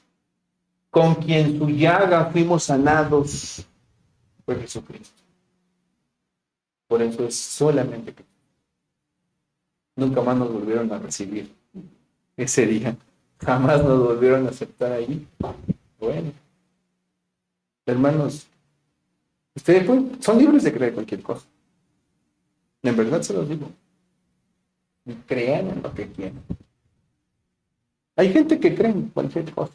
con quien su llaga fuimos sanados, fue Jesucristo. Por eso es solamente que nunca más nos volvieron a recibir ese día. Jamás nos volvieron a aceptar ahí. Bueno, hermanos, ustedes son libres de creer cualquier cosa. En verdad se los digo. Crean en lo que quieran. Hay gente que cree en cualquier cosa.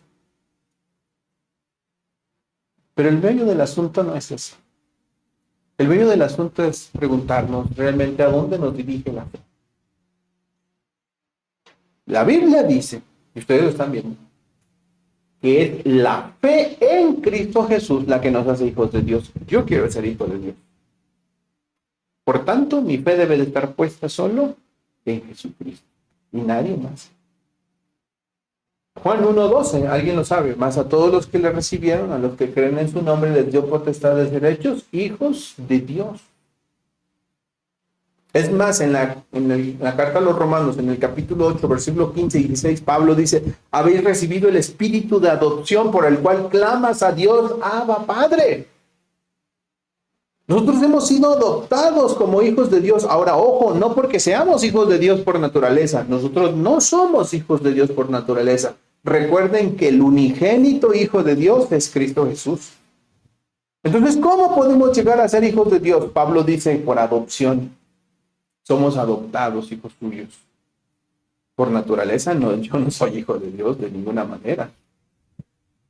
Pero el medio del asunto no es eso. El medio del asunto es preguntarnos realmente a dónde nos dirige la fe. La Biblia dice, y ustedes lo están viendo, que es la fe en Cristo Jesús la que nos hace hijos de Dios. Yo quiero ser hijo de Dios. Por tanto, mi fe debe de estar puesta solo en Jesucristo y nadie más. Juan 1:12, alguien lo sabe, más a todos los que le recibieron, a los que creen en su nombre, les dio potestad de ser hechos hijos de Dios. Es más, en la carta a los Romanos, en el capítulo 8, versículo 15 y 16, Pablo dice, habéis recibido el espíritu de adopción por el cual clamas a Dios, Abba, Padre. Nosotros hemos sido adoptados como hijos de Dios. Ahora, ojo, no porque seamos hijos de Dios por naturaleza. Nosotros no somos hijos de Dios por naturaleza. Recuerden que el unigénito Hijo de Dios es Cristo Jesús. Entonces, ¿cómo podemos llegar a ser hijos de Dios? Pablo dice, por adopción. Somos adoptados, hijos tuyos. Por naturaleza, no, yo no soy hijo de Dios de ninguna manera.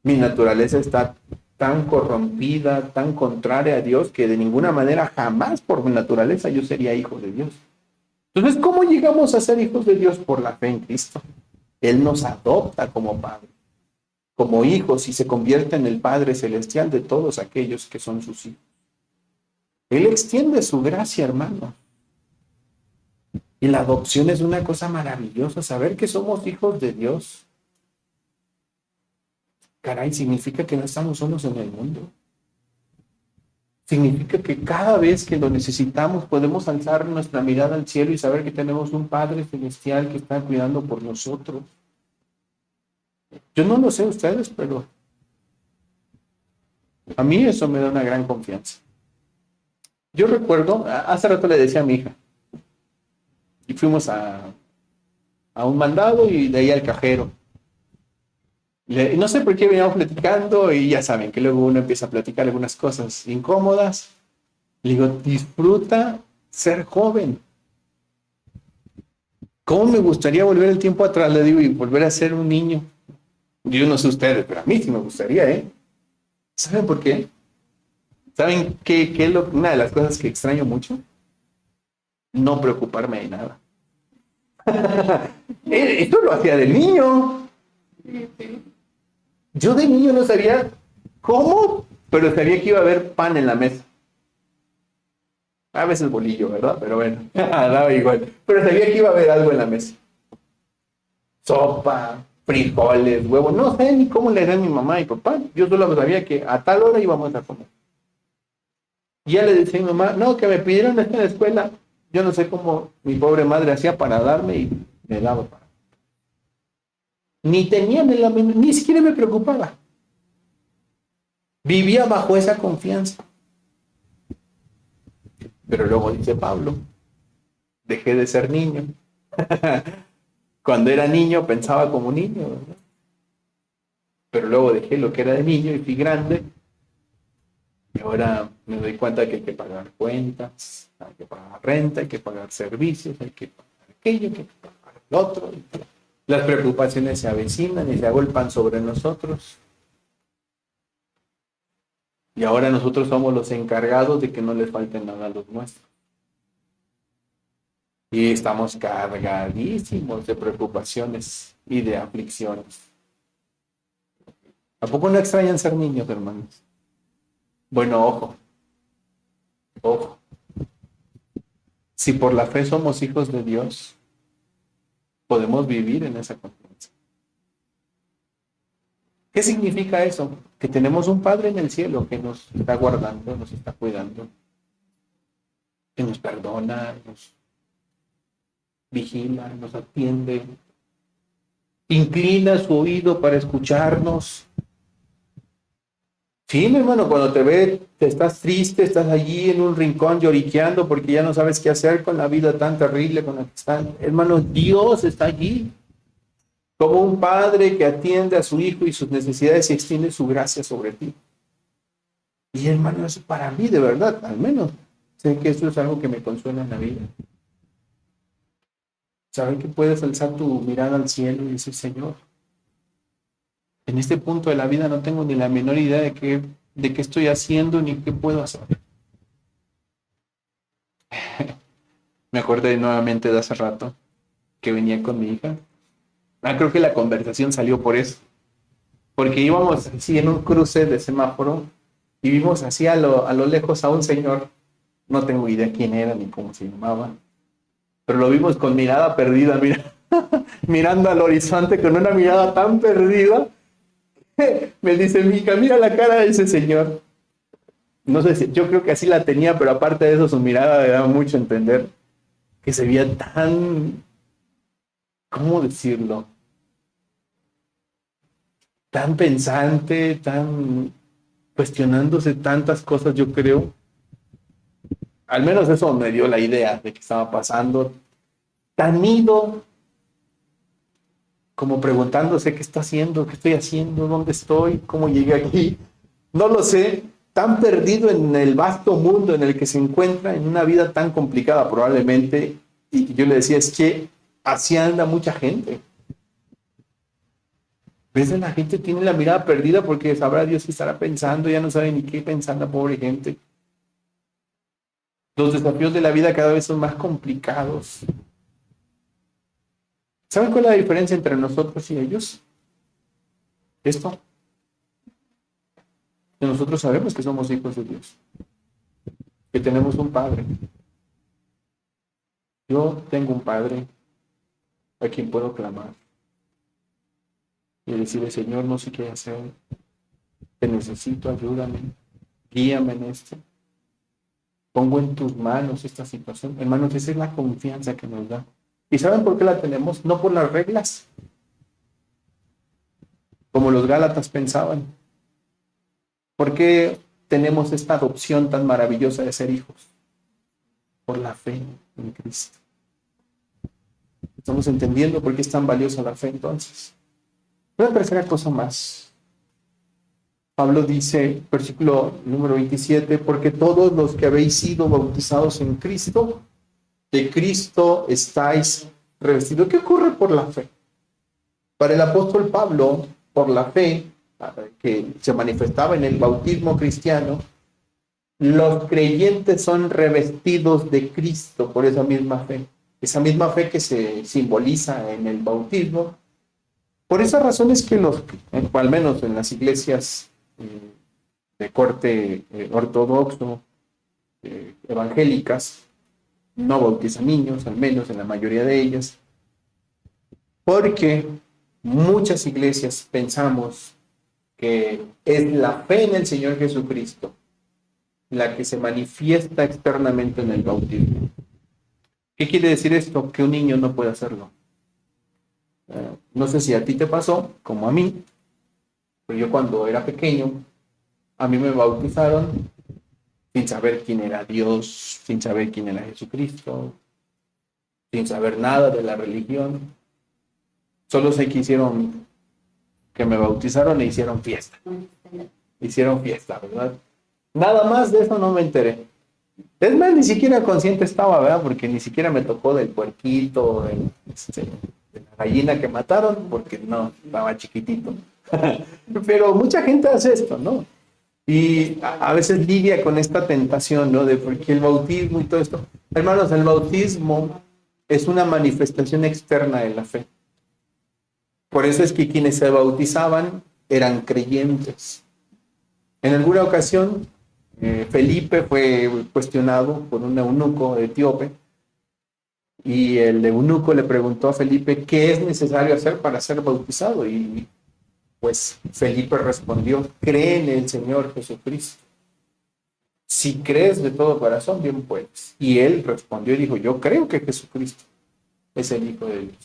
Mi naturaleza está tan corrompida, tan contraria a Dios, que de ninguna manera, jamás por mi naturaleza, yo sería hijo de Dios. Entonces, ¿cómo llegamos a ser hijos de Dios? Por la fe en Cristo. Él nos adopta como Padre, como hijos, y se convierte en el Padre celestial de todos aquellos que son sus hijos. Él extiende su gracia, hermano. Y la adopción es una cosa maravillosa, saber que somos hijos de Dios. Caray, significa que no estamos solos en el mundo. Significa que cada vez que lo necesitamos podemos alzar nuestra mirada al cielo y saber que tenemos un Padre celestial que está cuidando por nosotros. Yo no lo sé ustedes, pero a mí eso me da una gran confianza. Yo recuerdo, hace rato le decía a mi hija, y fuimos a un mandado y de ahí al cajero. No sé por qué veníamos platicando y ya saben que luego uno empieza a platicar algunas cosas incómodas. Le digo, disfruta ser joven. ¿Cómo me gustaría volver el tiempo atrás? Le digo, y volver a ser un niño. Yo no sé ustedes, pero a mí sí me gustaría, ¿eh? ¿Saben por qué? ¿Saben qué es una de las cosas que extraño mucho? No preocuparme de nada. Esto lo hacía de niño. Yo de niño no sabía cómo, pero sabía que iba a haber pan en la mesa. A veces bolillo, ¿verdad? Pero bueno, daba igual. Pero sabía que iba a haber algo en la mesa. Sopa, frijoles, huevos. No sé ni cómo le hacían mi mamá y papá. Yo solo sabía que a tal hora íbamos a comer. Y ya le decía a mi mamá, no, que me pidieron esto en la escuela. Yo no sé cómo mi pobre madre hacía para darme y me daba para. Ni tenía ni siquiera me preocupaba. Vivía bajo esa confianza. Pero luego dice Pablo, dejé de ser niño. Cuando era niño pensaba como niño, ¿verdad? Pero luego dejé lo que era de niño y fui grande. Y ahora me doy cuenta que hay que pagar cuentas, hay que pagar renta, hay que pagar servicios, hay que pagar aquello, hay que pagar el otro. Las preocupaciones se avecinan y se agolpan sobre nosotros. Y ahora nosotros somos los encargados de que no les falte nada a los nuestros. Y estamos cargadísimos de preocupaciones y de aflicciones. ¿A poco no extrañan ser niños, hermanos? Bueno, ojo. Si por la fe somos hijos de Dios, podemos vivir en esa confianza. ¿Qué significa eso? Que tenemos un Padre en el cielo que nos está guardando, nos está cuidando, que nos perdona, nos vigila, nos atiende, inclina su oído para escucharnos. Sí, mi hermano, cuando te ve, te estás triste, estás allí en un rincón lloriqueando porque ya no sabes qué hacer con la vida tan terrible con la que están. Hermano, Dios está allí como un padre que atiende a su hijo y sus necesidades y extiende su gracia sobre ti. Y hermano, eso para mí, de verdad, al menos, sé que eso es algo que me consuela en la vida. Saber que puedes alzar tu mirada al cielo y decir, Señor, en este punto de la vida no tengo ni la menor idea de qué estoy haciendo ni qué puedo hacer. Me acordé nuevamente de hace rato que venía con mi hija. Creo que la conversación salió por eso. Porque íbamos así en un cruce de semáforo y vimos así a lo lejos a un señor. No tengo idea quién era ni cómo se llamaba. Pero lo vimos con mirada perdida, mirando al horizonte con una mirada tan perdida. Me dice mi hija, mira la cara de ese señor. No sé si, yo creo que así la tenía, pero aparte de eso su mirada le daba mucho a entender que se veía tan, ¿cómo decirlo? Tan pensante, tan cuestionándose tantas cosas, yo creo. Al menos eso me dio la idea de que estaba pasando. Tan ido, como preguntándose qué está haciendo, qué estoy haciendo, dónde estoy, cómo llegué aquí. No lo sé. Tan perdido en el vasto mundo en el que se encuentra, en una vida tan complicada probablemente. Y yo le decía, es que así anda mucha gente. A veces la gente tiene la mirada perdida porque sabrá Dios qué estará pensando, ya no sabe ni qué pensar la pobre gente. Los desafíos de la vida cada vez son más complicados. ¿Saben cuál es la diferencia entre nosotros y ellos? Esto. Que nosotros sabemos que somos hijos de Dios. Que tenemos un Padre. Yo tengo un Padre a quien puedo clamar. Y decirle, Señor, no sé qué hacer. Te necesito, ayúdame. Guíame en esto. Pongo en tus manos esta situación. Hermanos, esa es la confianza que nos da. ¿Y saben por qué la tenemos? No por las reglas, como los Gálatas pensaban. ¿Por qué tenemos esta adopción tan maravillosa de ser hijos? Por la fe en Cristo. Estamos entendiendo por qué es tan valiosa la fe entonces. Una tercera cosa más. Pablo dice, versículo número 27, porque todos los que habéis sido bautizados en Cristo, de Cristo estáis revestidos. ¿Qué ocurre por la fe? Para el apóstol Pablo, por la fe que se manifestaba en el bautismo cristiano, los creyentes son revestidos de Cristo por esa misma fe. Esa misma fe que se simboliza en el bautismo. Por esas razones que al menos en las iglesias de corte ortodoxo, evangélicas, no bautizan niños, al menos en la mayoría de ellas, porque muchas iglesias pensamos que es la fe en el Señor Jesucristo la que se manifiesta externamente en el bautismo. ¿Qué quiere decir esto? Que un niño no puede hacerlo. No sé si a ti te pasó, como a mí, pero yo cuando era pequeño, a mí me bautizaron sin saber quién era Dios, sin saber quién era Jesucristo, sin saber nada de la religión. Solo sé que me bautizaron e hicieron fiesta. Hicieron fiesta, ¿verdad? Nada más de eso no me enteré. Es más, ni siquiera consciente estaba, ¿verdad? Porque ni siquiera me tocó del puerquito, de la gallina que mataron, porque no, estaba chiquitito. Pero mucha gente hace esto, ¿no? Y a veces lidia con esta tentación, ¿no? De porque el bautismo y todo esto. Hermanos, el bautismo es una manifestación externa de la fe. Por eso es que quienes se bautizaban eran creyentes. En alguna ocasión, Felipe fue cuestionado por un eunuco etíope y el eunuco le preguntó a Felipe qué es necesario hacer para ser bautizado, y pues Felipe respondió: cree en el Señor Jesucristo. Si crees de todo corazón, bien puedes. Y él respondió y dijo: yo creo que Jesucristo es el Hijo de Dios.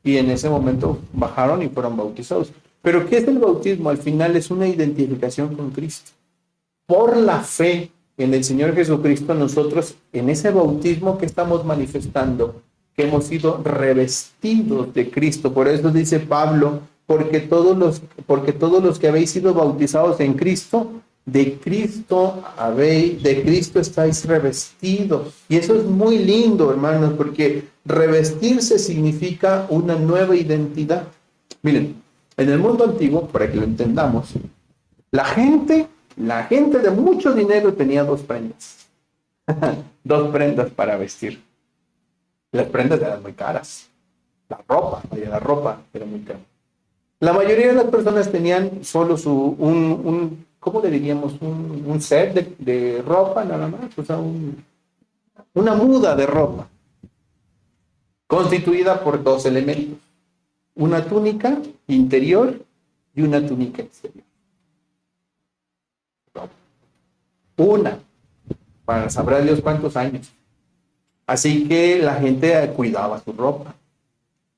Y en ese momento bajaron y fueron bautizados. Pero ¿qué es el bautismo? Al final es una identificación con Cristo. Por la fe en el Señor Jesucristo, nosotros en ese bautismo que estamos manifestando, que hemos sido revestidos de Cristo. Por eso dice Pablo: porque todos los que habéis sido bautizados en Cristo, de Cristo estáis revestidos. Y eso es muy lindo, hermanos, porque revestirse significa una nueva identidad. Miren, en el mundo antiguo, para que lo entendamos, la gente de mucho dinero tenía dos prendas. Dos prendas para vestir. Las prendas eran muy caras. La ropa era muy cara. La mayoría de las personas tenían solo ¿cómo le diríamos? Un set de ropa nada más. O sea, una muda de ropa constituida por dos elementos: una túnica interior y una túnica exterior. Una, para sabrá Dios cuántos años. Así que la gente cuidaba su ropa,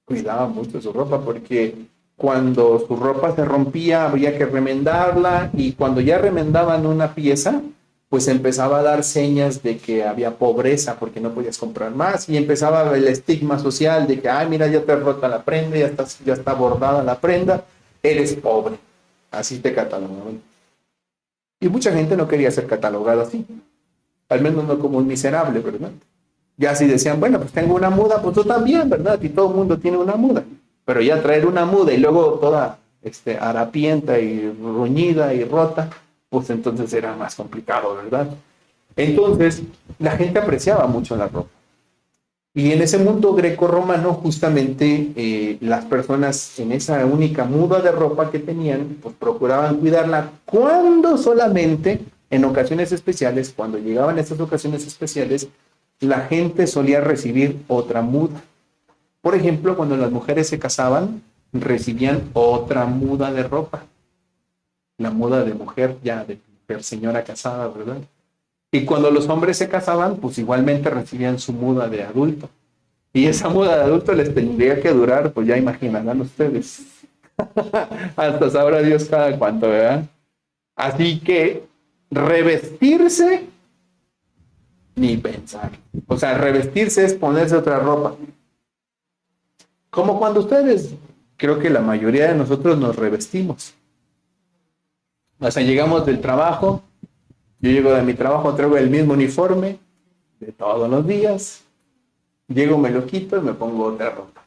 cuidaba mucho su ropa, porque cuando su ropa se rompía había que remendarla, y cuando ya remendaban una pieza, pues empezaba a dar señas de que había pobreza porque no podías comprar más, y empezaba el estigma social de que, ay, mira, ya te rota la prenda, ya está bordada la prenda, eres pobre. Así te catalogaban. Y mucha gente no quería ser catalogada así, al menos no como un miserable, ¿verdad? Ya si decían: bueno, pues tengo una muda, pues tú también, ¿verdad? Y todo el mundo tiene una muda. Pero ya traer una muda y luego toda harapienta y ruñida y rota, pues entonces era más complicado, ¿verdad? Entonces, la gente apreciaba mucho la ropa. Y en ese mundo greco-romano, justamente, las personas en esa única muda de ropa que tenían, pues procuraban cuidarla, cuando solamente, en ocasiones especiales, cuando llegaban estas ocasiones especiales, la gente solía recibir otra muda. Por ejemplo, cuando las mujeres se casaban, recibían otra muda de ropa. La muda de mujer, ya de mujer, señora casada, ¿verdad? Y cuando los hombres se casaban, pues igualmente recibían su muda de adulto. Y esa muda de adulto les tendría que durar, pues ya imaginarán ustedes. Hasta sabrá Dios cada cuánto, ¿verdad? Así que revestirse, ni pensar. O sea, revestirse es ponerse otra ropa. Como cuando ustedes, creo que la mayoría de nosotros nos revestimos. O sea, llegamos del trabajo, yo llego de mi trabajo, traigo el mismo uniforme de todos los días, llego, me lo quito y me pongo otra ropa.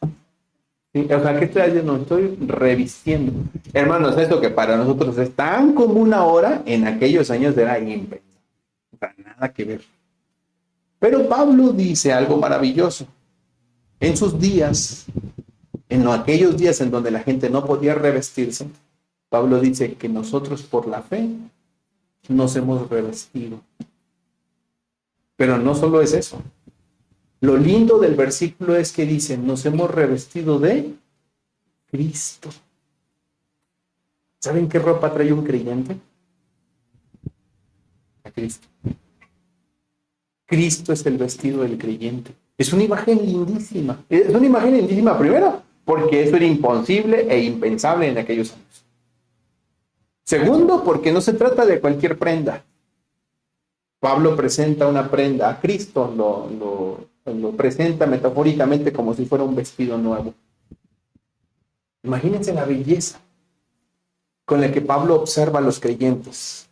¿Sí? O sea, ¿qué estoy haciendo? Estoy revistiendo. Hermanos, esto que para nosotros es tan común ahora, en aquellos años era impensable. O sea, nada que ver. Pero Pablo dice algo maravilloso. En sus días, en aquellos días en donde la gente no podía revestirse, Pablo dice que nosotros por la fe nos hemos revestido. Pero no solo es eso. Lo lindo del versículo es que dice: nos hemos revestido de Cristo. ¿Saben qué ropa trae un creyente? A Cristo. Cristo es el vestido del creyente. Es una imagen lindísima. Es una imagen lindísima, primero, porque eso era imposible e impensable en aquellos años. Segundo, porque no se trata de cualquier prenda. Pablo presenta una prenda a Cristo, lo presenta metafóricamente como si fuera un vestido nuevo. Imagínense la belleza con la que Pablo observa a los creyentes.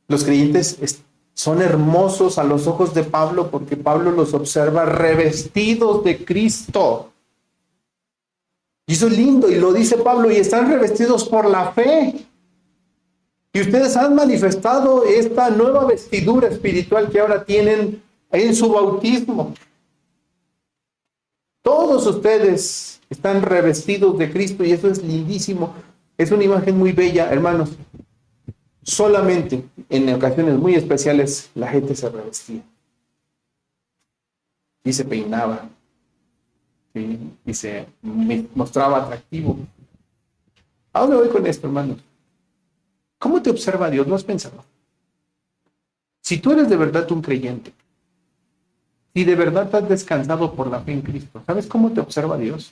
Los creyentes son hermosos a los ojos de Pablo porque Pablo los observa revestidos de Cristo. Y eso es lindo, y lo dice Pablo: y están revestidos por la fe. Y ustedes han manifestado esta nueva vestidura espiritual que ahora tienen en su bautismo. Todos ustedes están revestidos de Cristo y eso es lindísimo. Es una imagen muy bella, hermanos. Solamente en ocasiones muy especiales la gente se revestía y se peinaba, ¿sí? Y se mostraba atractivo. ¿A dónde voy con esto, hermanos? ¿Cómo te observa Dios? ¿Lo has pensado? Si tú eres de verdad un creyente, si de verdad has descansado por la fe en Cristo, ¿sabes cómo te observa Dios?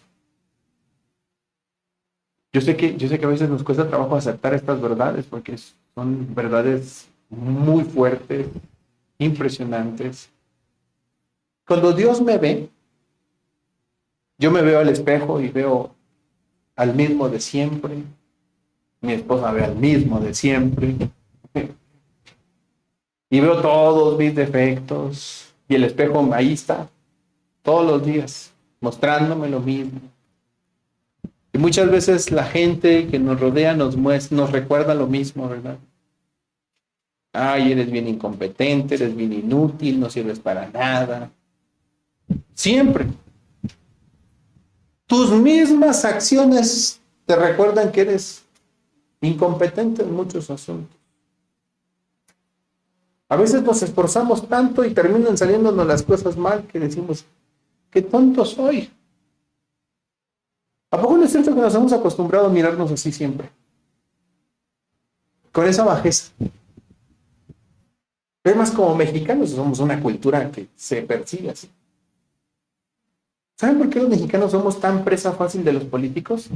Yo sé que a veces nos cuesta trabajo aceptar estas verdades porque son verdades muy fuertes, impresionantes. Cuando Dios me ve, yo me veo al espejo y veo al mismo de siempre. Mi esposa ve al mismo de siempre. Y veo todos mis defectos. Y el espejo ahí está, todos los días, mostrándome lo mismo. Y muchas veces la gente que nos rodea nos recuerda lo mismo, ¿verdad? Ay, eres bien incompetente, eres bien inútil, no sirves para nada. Siempre. Tus mismas acciones te recuerdan que eres incompetente en muchos asuntos. A veces nos esforzamos tanto y terminan saliéndonos las cosas mal que decimos, qué tonto soy. ¿A poco no es cierto que nos hemos acostumbrado a mirarnos así siempre? Con esa bajeza. Además, como mexicanos somos una cultura que se percibe así. ¿Saben por qué los mexicanos somos tan presa fácil de los políticos?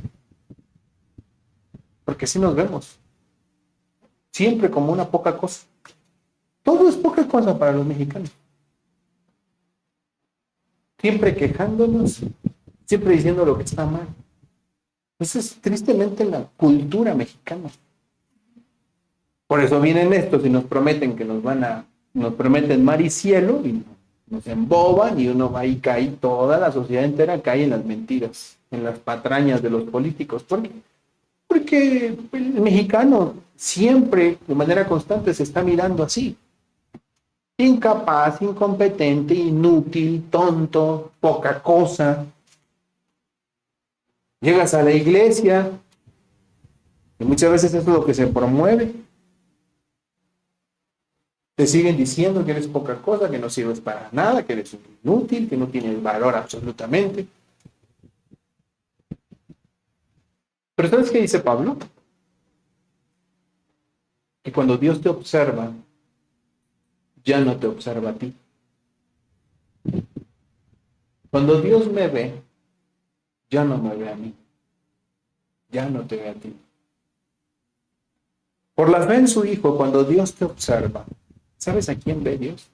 Porque así nos vemos. Siempre como una poca cosa. Todo es poca cosa para los mexicanos. Siempre quejándonos, siempre diciendo lo que está mal. Eso es tristemente la cultura mexicana. Por eso vienen estos y nos prometen que nos prometen mar y cielo y nos emboban y uno va y cae, toda la sociedad entera cae en las mentiras, en las patrañas de los políticos. ¿Por qué? Porque el mexicano siempre, de manera constante, se está mirando así. Incapaz, incompetente, inútil, tonto, poca cosa. Llegas a la iglesia y muchas veces eso es lo que se promueve. Te siguen diciendo que eres poca cosa, que no sirves para nada, que eres inútil, que no tienes valor absolutamente. Pero ¿sabes qué dice Pablo? Que cuando Dios te observa, ya no te observa a ti. Cuando Dios me ve, ya no me ve a mí. Ya no te ve a ti. Por la fe en su Hijo, cuando Dios te observa, ¿sabes a quién ve Dios?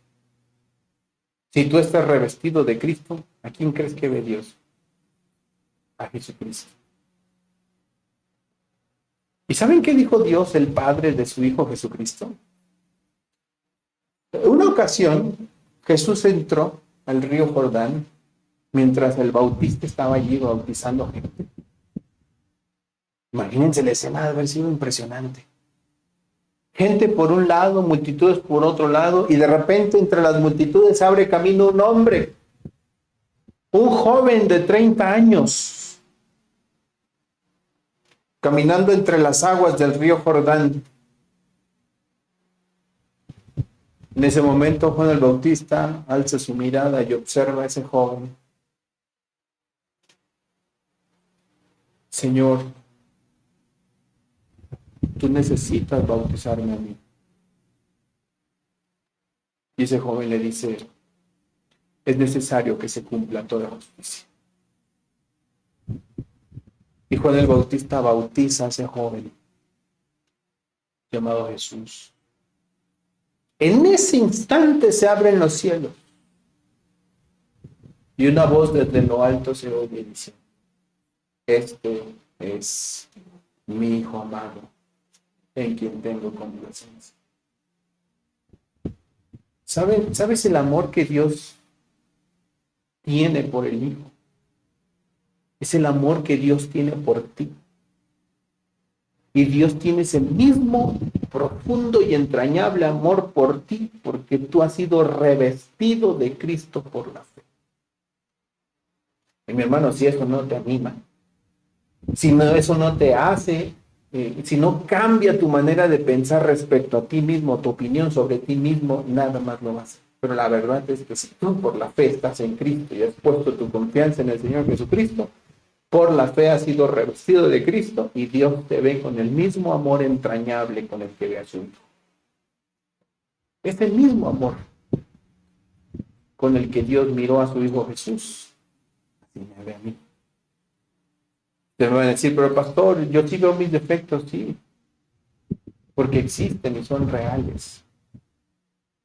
Si tú estás revestido de Cristo, ¿a quién crees que ve Dios? A Jesucristo. ¿Y saben qué dijo Dios, el Padre, de su Hijo Jesucristo? En una ocasión, Jesús entró al río Jordán mientras el bautista estaba allí bautizando gente. Imagínense la escena de haber sido impresionante. Gente por un lado, multitudes por otro lado, y de repente entre las multitudes abre camino un hombre, un joven de 30 años, caminando entre las aguas del río Jordán. En ese momento Juan el Bautista alza su mirada y observa a ese joven. Señor, tú necesitas bautizarme a mí. Y ese joven le dice, es necesario que se cumpla toda justicia. Y Juan el Bautista bautiza a ese joven llamado Jesús. En ese instante se abren los cielos y una voz desde lo alto se oye y dice, este es mi Hijo amado, en quien tengo complacencia. ¿Sabes el amor que Dios tiene por el Hijo? Es el amor que Dios tiene por ti. Y Dios tiene ese mismo profundo y entrañable amor por ti, porque tú has sido revestido de Cristo por la fe. Y mi hermano, si eso no te anima, si no, eso no te hace, si no cambia tu manera de pensar respecto a ti mismo, tu opinión sobre ti mismo, nada más lo vas a hacer. Pero la verdad es que si tú por la fe estás en Cristo y has puesto tu confianza en el Señor Jesucristo, por la fe has sido revestido de Cristo y Dios te ve con el mismo amor entrañable con el que ve a su Hijo. Es el mismo amor con el que Dios miró a su Hijo Jesús. Así me ve a mí. Te van a decir, pero pastor, yo sí veo mis defectos, sí, porque existen y son reales.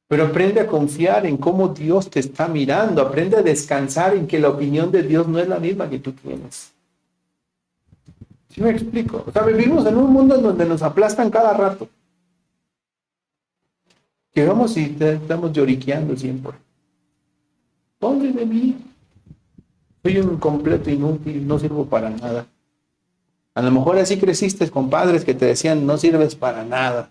Pero aprende a confiar en cómo Dios te está mirando, aprende a descansar en que la opinión de Dios no es la misma que tú tienes. ¿Sí me explico? O sea, vivimos en un mundo en donde nos aplastan cada rato. Llegamos y estamos lloriqueando siempre. Pobre de mí. Soy un completo inútil, no sirvo para nada. A lo mejor así creciste con padres que te decían, no sirves para nada.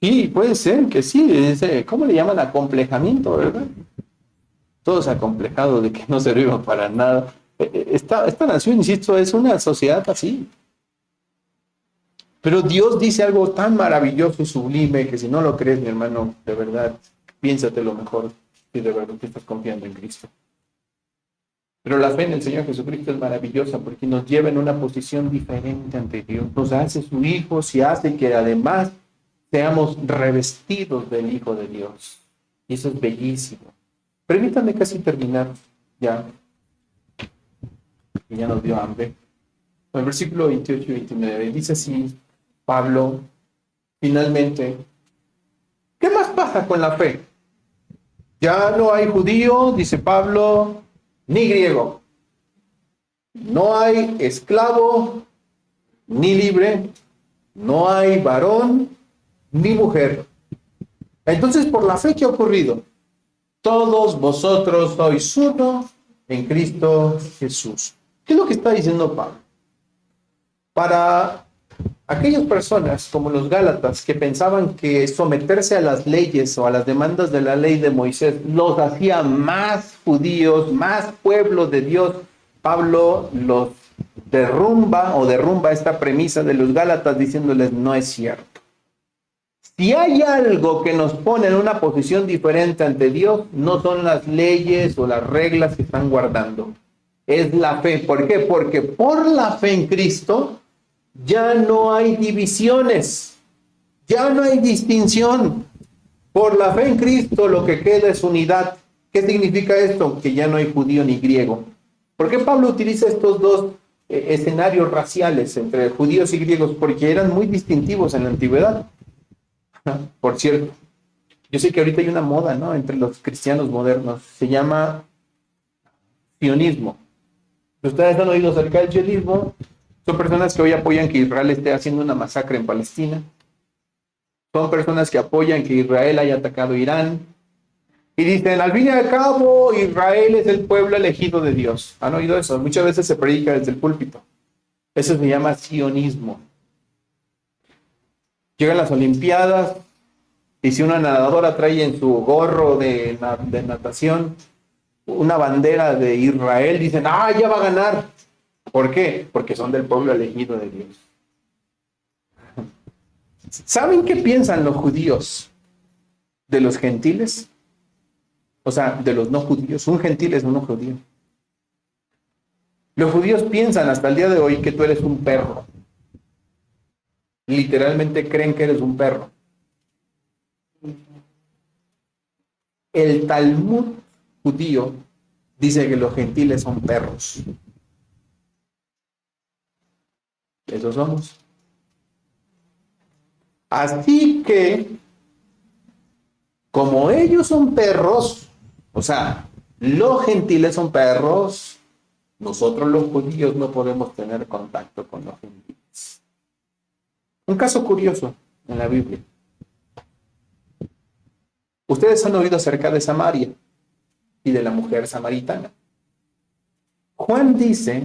Sí, puede ser que sí. ¿Cómo le llaman? Acomplejamiento, ¿verdad? Todos acomplejados de que no servimos para nada. Esta nación, insisto, es una sociedad así. Pero Dios dice algo tan maravilloso y sublime que si no lo crees, mi hermano, de verdad, piénsate lo mejor si de verdad te estás confiando en Cristo. Pero la fe en el Señor Jesucristo es maravillosa porque nos lleva en una posición diferente ante Dios. Nos hace sus hijos y hace que además seamos revestidos del Hijo de Dios. Y eso es bellísimo. Permítanme casi terminar ya. Y ya nos dio hambre. En el versículo 28 y 29 dice así Pablo, finalmente, ¿qué más pasa con la fe? Ya no hay judío, dice Pablo, ni griego. No hay esclavo, ni libre. No hay varón, ni mujer. Entonces, por la fe, ¿qué ha ocurrido? Todos vosotros sois uno en Cristo Jesús. ¿Qué es lo que está diciendo Pablo? Para aquellas personas como los Gálatas que pensaban que someterse a las leyes o a las demandas de la ley de Moisés los hacía más judíos, más pueblo de Dios, Pablo los derrumba esta premisa de los Gálatas diciéndoles no es cierto. Si hay algo que nos pone en una posición diferente ante Dios, no son las leyes o las reglas que están guardando. Es la fe. ¿Por qué? Porque por la fe en Cristo ya no hay divisiones, ya no hay distinción. Por la fe en Cristo lo que queda es unidad. ¿Qué significa esto? Que ya no hay judío ni griego. ¿Por qué Pablo utiliza estos dos escenarios raciales entre judíos y griegos? Porque eran muy distintivos en la antigüedad. Por cierto, yo sé que ahorita hay una moda, ¿no?, entre los cristianos modernos. Se llama sionismo. Ustedes han oído acerca del sionismo. Son personas que hoy apoyan que Israel esté haciendo una masacre en Palestina. Son personas que apoyan que Israel haya atacado a Irán. Y dicen, al fin y al cabo, Israel es el pueblo elegido de Dios. ¿Han oído eso? Muchas veces se predica desde el púlpito. Eso se llama sionismo. Llegan las Olimpiadas y si una nadadora trae en su gorro de natación una bandera de Israel, dicen, ya va a ganar. ¿Por qué? Porque son del pueblo elegido de Dios. ¿Saben qué piensan los judíos de los gentiles? O sea, de los no judíos. Un gentil es un no judío. Los judíos piensan hasta el día de hoy que tú eres un perro. Literalmente creen que eres un perro. El Talmud judío dice que los gentiles son perros. Esos somos. Así que, como ellos son perros, o sea, los gentiles son perros, nosotros los judíos no podemos tener contacto con los gentiles. Un caso curioso en la Biblia. Ustedes han oído acerca de Samaria y de la mujer samaritana. Juan dice,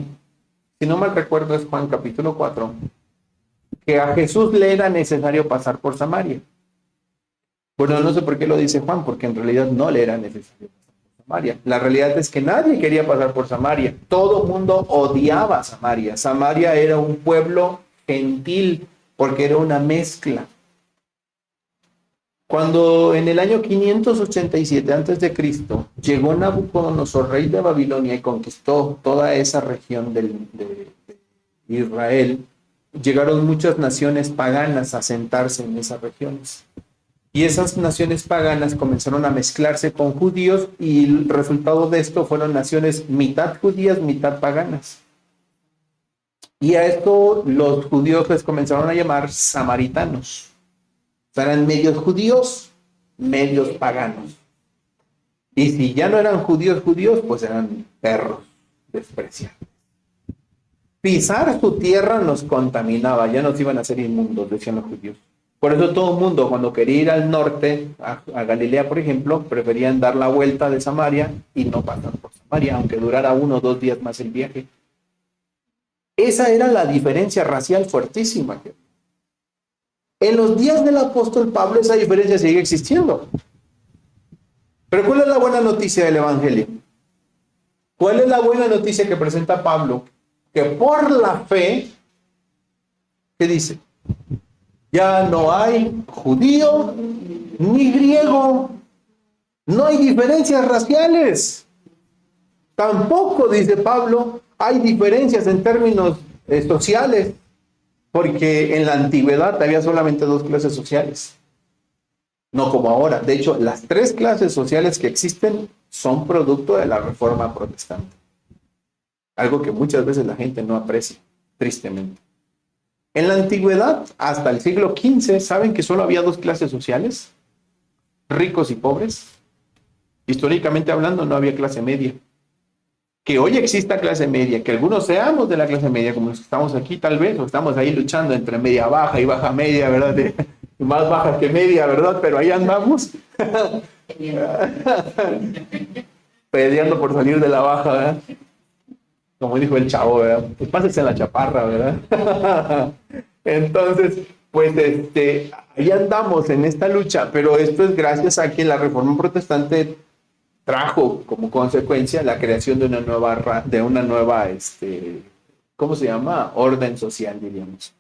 si no mal recuerdo es Juan capítulo 4, que a Jesús le era necesario pasar por Samaria. Bueno, no sé por qué lo dice Juan, porque en realidad no le era necesario pasar por Samaria. La realidad es que nadie quería pasar por Samaria. Todo el mundo odiaba Samaria. Samaria era un pueblo gentil porque era una mezcla. Cuando en el año 587 a.C. llegó Nabucodonosor, rey de Babilonia, y conquistó toda esa región de Israel, llegaron muchas naciones paganas a asentarse en esas regiones. Y esas naciones paganas comenzaron a mezclarse con judíos y el resultado de esto fueron naciones mitad judías, mitad paganas. Y a esto los judíos les comenzaron a llamar samaritanos. O sea, eran medios judíos, medios paganos. Y si ya no eran judíos, pues eran perros despreciados. Pisar su tierra nos contaminaba, ya nos iban a hacer inmundos, decían los judíos. Por eso todo el mundo, cuando quería ir al norte, a Galilea, por ejemplo, preferían dar la vuelta de Samaria y no pasar por Samaria, aunque durara 1 o 2 días más el viaje. Esa era la diferencia racial fuertísima. En los días del apóstol Pablo esa diferencia sigue existiendo. Pero ¿cuál es la buena noticia del Evangelio? ¿Cuál es la buena noticia que presenta Pablo? Que por la fe, ¿qué dice? Ya no hay judío ni griego. No hay diferencias raciales. Tampoco, dice Pablo, hay diferencias en términos sociales. Porque en la antigüedad había solamente 2 clases sociales. No como ahora. De hecho, las 3 clases sociales que existen son producto de la Reforma Protestante. Algo que muchas veces la gente no aprecia, tristemente. En la antigüedad, hasta el siglo XV, ¿saben que solo había 2 clases sociales? Ricos y pobres. Históricamente hablando, no había clase media. Que hoy exista clase media, que algunos seamos de la clase media, como los que estamos aquí tal vez, o estamos ahí luchando entre media baja y baja media, ¿verdad? Más baja que media, ¿verdad? Pero ahí andamos. Peleando por salir de la baja, ¿verdad? Como dijo el chavo, ¿verdad? Pues pásense en la chaparra, ¿verdad? Entonces, pues ahí andamos en esta lucha, pero esto es gracias a que la Reforma Protestante trajo como consecuencia la creación de una nueva, ¿cómo se llama? Orden social, diríamos.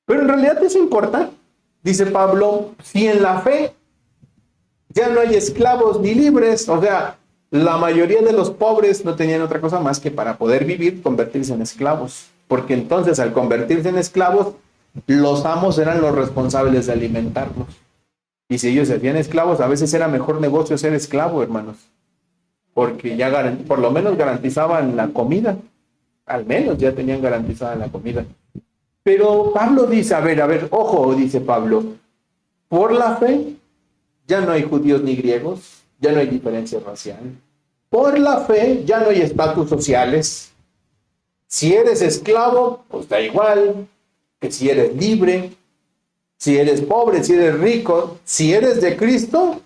Pero en realidad eso importa, dice Pablo, si en la fe ya no hay esclavos ni libres, o sea, la mayoría de los pobres no tenían otra cosa más que para poder vivir, convertirse en esclavos, porque entonces al convertirse en esclavos, los amos eran los responsables de alimentarlos. Y si ellos se hacían esclavos, a veces era mejor negocio ser esclavo, hermanos. Porque ya por lo menos garantizaban la comida. Al menos ya tenían garantizada la comida. Pero Pablo dice, a ver, ojo, dice Pablo. Por la fe, ya no hay judíos ni griegos, ya no hay diferencia racial. Por la fe, ya no hay estatus sociales. Si eres esclavo, pues da igual que si eres libre. Si eres pobre, si eres rico, si eres de Cristo,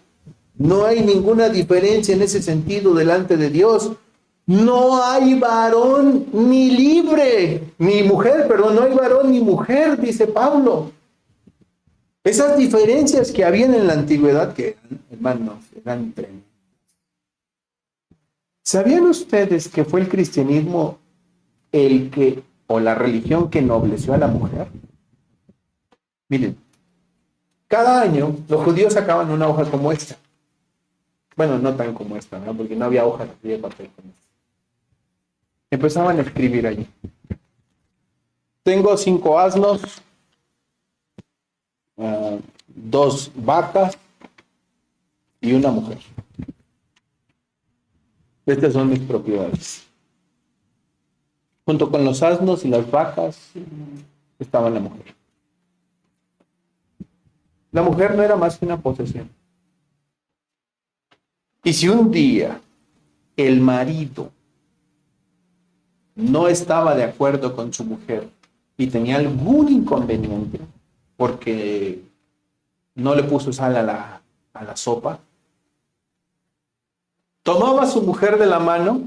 no hay ninguna diferencia en ese sentido delante de Dios. No hay varón ni libre, ni mujer, perdón, no hay varón ni mujer, dice Pablo. Esas diferencias que habían en la antigüedad, que hermanos, eran tremendas. ¿Sabían ustedes que fue el cristianismo o la religión que ennobleció a la mujer? Miren. Cada año los judíos sacaban una hoja como esta. Bueno, no tan como esta, ¿no? Porque no había hojas de papel como esta. Empezaban a escribir allí. Tengo 5 asnos, 2 vacas y una mujer. Estas son mis propiedades. Junto con los asnos y las vacas estaba la mujer. La mujer no era más que una posesión. Y si un día el marido no estaba de acuerdo con su mujer y tenía algún inconveniente porque no le puso sal a la sopa, tomaba a su mujer de la mano,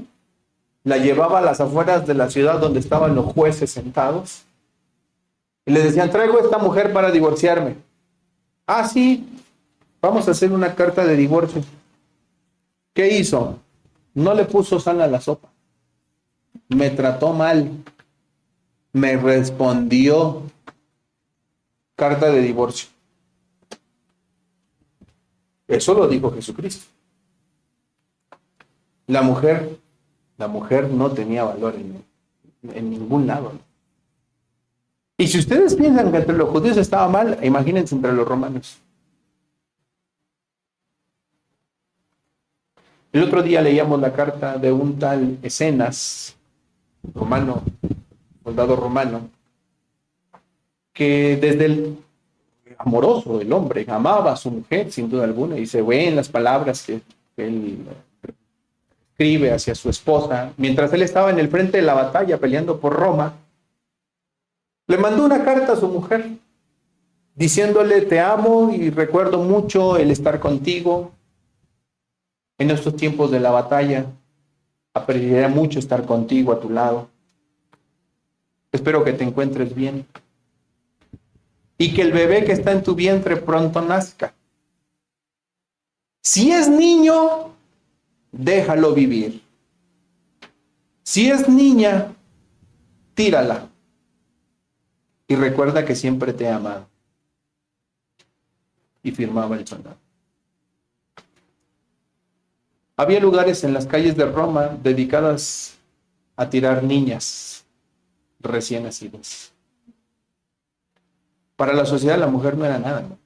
la llevaba a las afueras de la ciudad donde estaban los jueces sentados y le decían, traigo a esta mujer para divorciarme. Ah, sí, vamos a hacer una carta de divorcio. ¿Qué hizo? No le puso sal a la sopa. Me trató mal. Me respondió carta de divorcio. Eso lo dijo Jesucristo. La mujer no tenía valor en ningún lado. Y si ustedes piensan que entre los judíos estaba mal, imagínense entre los romanos. El otro día leíamos la carta de un tal Escenas, romano, soldado romano, que desde el amoroso, el hombre, amaba a su mujer, sin duda alguna, y se ve en las palabras que él escribe hacia su esposa, mientras él estaba en el frente de la batalla peleando por Roma, le mandó una carta a su mujer, diciéndole: te amo y recuerdo mucho el estar contigo en estos tiempos de la batalla. Apreciaría mucho estar contigo a tu lado. Espero que te encuentres bien y que el bebé que está en tu vientre pronto nazca. Si es niño, déjalo vivir. Si es niña, tírala. Y recuerda que siempre te he amado. Y firmaba el soldado. Había lugares en las calles de Roma dedicadas a tirar niñas recién nacidas. Para la sociedad la mujer no era nada, ¿no?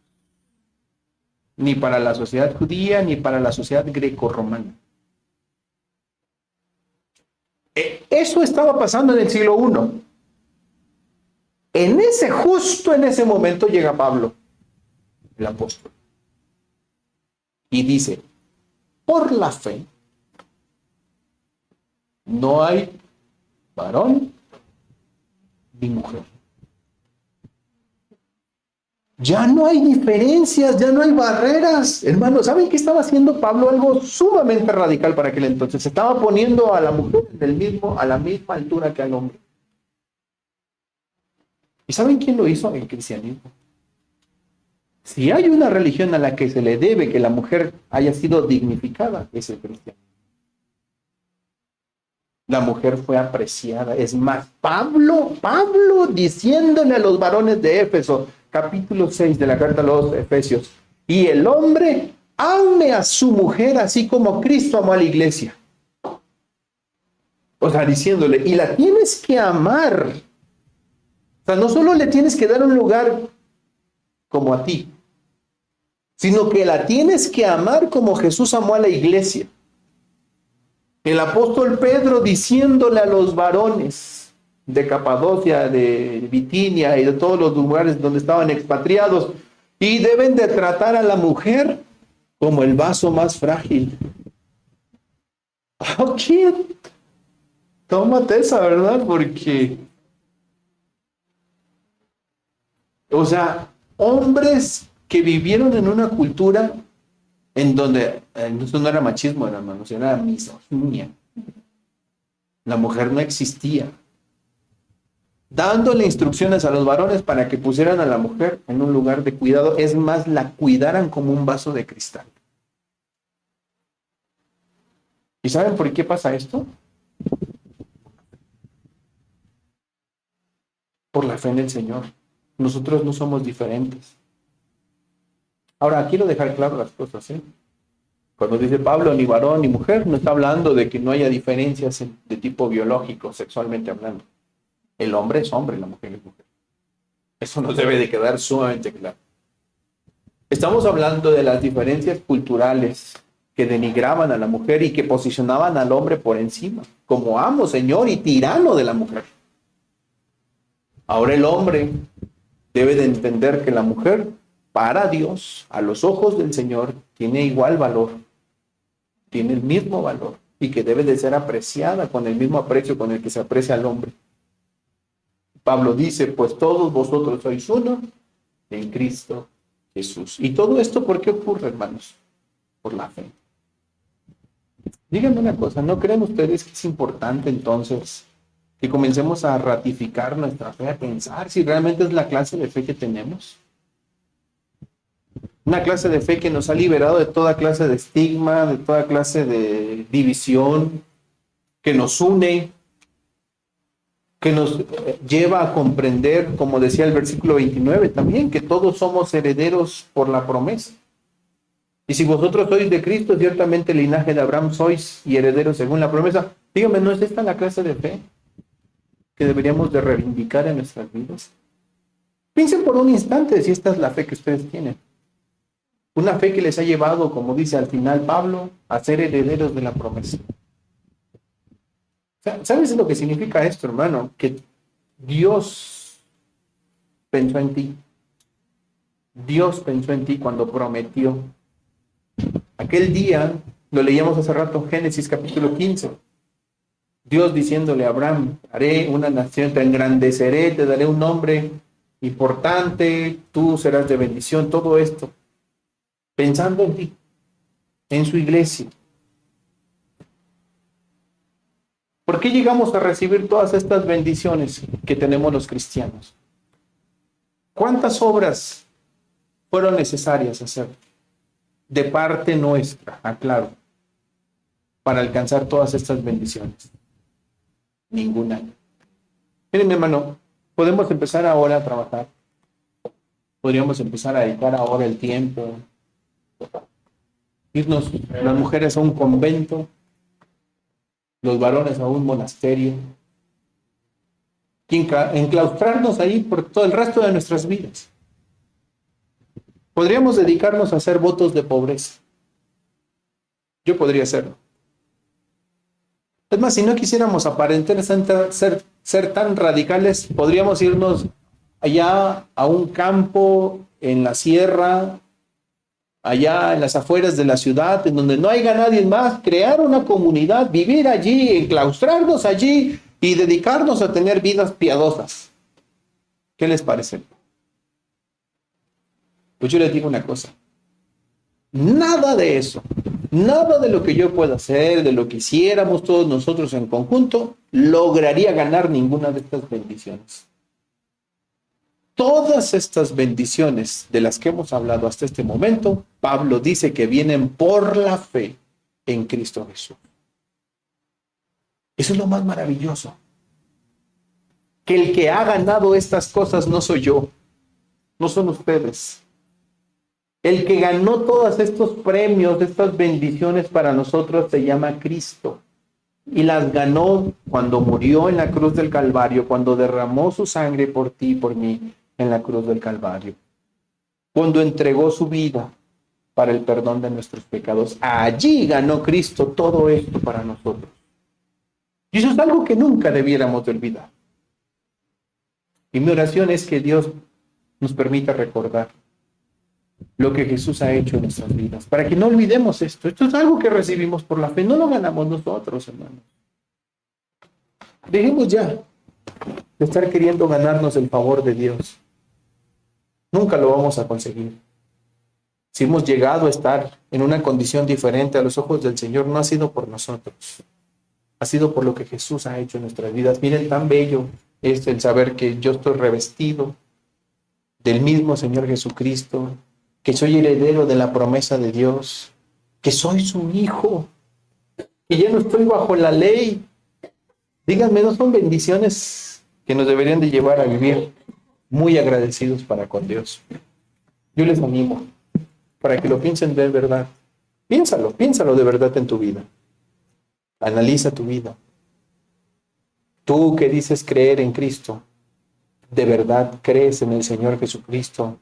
Ni para la sociedad judía, ni para la sociedad grecorromana. Eso estaba pasando en el siglo I. Justo en ese momento llega Pablo, el apóstol, y dice: por la fe no hay varón ni mujer. Ya no hay diferencias, ya no hay barreras. Hermanos, ¿saben qué estaba haciendo Pablo? Algo sumamente radical para aquel entonces. Se estaba poniendo a la mujer a la misma altura que al hombre. ¿Y saben quién lo hizo? El cristianismo. Si hay una religión a la que se le debe que la mujer haya sido dignificada, es el cristianismo. La mujer fue apreciada. Es más, Pablo diciéndole a los varones de Éfeso, capítulo 6 de la carta a los Efesios: y el hombre ame a su mujer así como Cristo amó a la iglesia. O sea, diciéndole, y la tienes que amar. O sea, no solo le tienes que dar un lugar como a ti, sino que la tienes que amar como Jesús amó a la iglesia. El apóstol Pedro diciéndole a los varones de Capadocia, de Bitinia y de todos los lugares donde estaban expatriados: y deben de tratar a la mujer como el vaso más frágil. Ok, tómate esa, ¿verdad? Porque, o sea, hombres que vivieron en una cultura en donde eso no era machismo, hermanos, era misoginia. La mujer no existía. Dándole instrucciones a los varones para que pusieran a la mujer en un lugar de cuidado, es más, la cuidaran como un vaso de cristal. ¿Y saben por qué pasa esto? Por la fe en el Señor. Nosotros no somos diferentes. Ahora, quiero dejar claro las cosas, ¿eh? Cuando dice Pablo ni varón ni mujer, no está hablando de que no haya diferencias de tipo biológico, sexualmente hablando. El hombre es hombre, la mujer es mujer. Eso nos debe de quedar sumamente claro. Estamos hablando de las diferencias culturales que denigraban a la mujer y que posicionaban al hombre por encima, como amo, señor y tirano de la mujer. Ahora el hombre debe de entender que la mujer, para Dios, a los ojos del Señor, tiene igual valor, tiene el mismo valor, y que debe de ser apreciada con el mismo aprecio con el que se aprecia al hombre. Pablo dice: pues todos vosotros sois uno en Cristo Jesús. ¿Y todo esto por qué ocurre, hermanos? Por la fe. Díganme una cosa, ¿no creen ustedes que es importante entonces que comencemos a ratificar nuestra fe, a pensar si realmente es la clase de fe que tenemos? Una clase de fe que nos ha liberado de toda clase de estigma, de toda clase de división, que nos une, que nos lleva a comprender, como decía el versículo 29 también, que todos somos herederos por la promesa. Y si vosotros sois de Cristo, ciertamente el linaje de Abraham sois y herederos según la promesa. Dígame, ¿no es esta la clase de fe que deberíamos de reivindicar en nuestras vidas? Piensen por un instante si esta es la fe que ustedes tienen. Una fe que les ha llevado, como dice al final Pablo, a ser herederos de la promesa. ¿Sabes lo que significa esto, hermano? Que Dios pensó en ti. Dios pensó en ti cuando prometió. Aquel día, lo leíamos hace rato, Génesis capítulo 15. Dios diciéndole a Abraham, haré una nación, te engrandeceré, te daré un nombre importante, tú serás de bendición, todo esto. Pensando en ti, en su iglesia. ¿Por qué llegamos a recibir todas estas bendiciones que tenemos los cristianos? ¿Cuántas obras fueron necesarias hacer de parte nuestra, aclaro, para alcanzar todas estas bendiciones? Ninguna. Miren, mi hermano, podemos empezar ahora a trabajar. Podríamos empezar a dedicar ahora el tiempo. Irnos las mujeres a un convento, los varones a un monasterio, enclaustrarnos ahí por todo el resto de nuestras vidas. Podríamos dedicarnos a hacer votos de pobreza. Yo podría hacerlo. Es más, si no quisiéramos aparentar ser tan radicales, podríamos irnos allá a un campo en la sierra, allá en las afueras de la ciudad, en donde no haya nadie más, crear una comunidad, vivir allí, enclaustrarnos allí y dedicarnos a tener vidas piadosas. ¿Qué les parece? Pues yo les digo una cosa. Nada de eso, nada de lo que yo pueda hacer, de lo que hiciéramos todos nosotros en conjunto, lograría ganar ninguna de estas bendiciones. Todas estas bendiciones de las que hemos hablado hasta este momento, Pablo dice que vienen por la fe en Cristo Jesús. Eso es lo más maravilloso. Que el que ha ganado estas cosas no soy yo, no son ustedes. El que ganó todos estos premios, estas bendiciones para nosotros se llama Cristo. Y las ganó cuando murió en la cruz del Calvario, cuando derramó su sangre por ti y por mí en la cruz del Calvario. Cuando entregó su vida para el perdón de nuestros pecados. Allí ganó Cristo todo esto para nosotros. Y eso es algo que nunca debiéramos de olvidar. Y mi oración es que Dios nos permita recordar lo que Jesús ha hecho en nuestras vidas, para que no olvidemos esto. Esto es algo que recibimos por la fe, no lo ganamos nosotros, hermanos. Dejemos ya de estar queriendo ganarnos el favor de Dios. Nunca lo vamos a conseguir. Si hemos llegado a estar en una condición diferente a los ojos del Señor, no ha sido por nosotros, ha sido por lo que Jesús ha hecho en nuestras vidas. Miren, tan bello es el saber que yo estoy revestido del mismo Señor Jesucristo, que soy heredero de la promesa de Dios, que soy su hijo, que ya no estoy bajo la ley. Díganme, ¿no son bendiciones que nos deberían de llevar a vivir muy agradecidos para con Dios? Yo les animo para que lo piensen de verdad. Piénsalo de verdad en tu vida. Analiza tu vida. Tú que dices creer en Cristo, ¿de verdad crees en el Señor Jesucristo?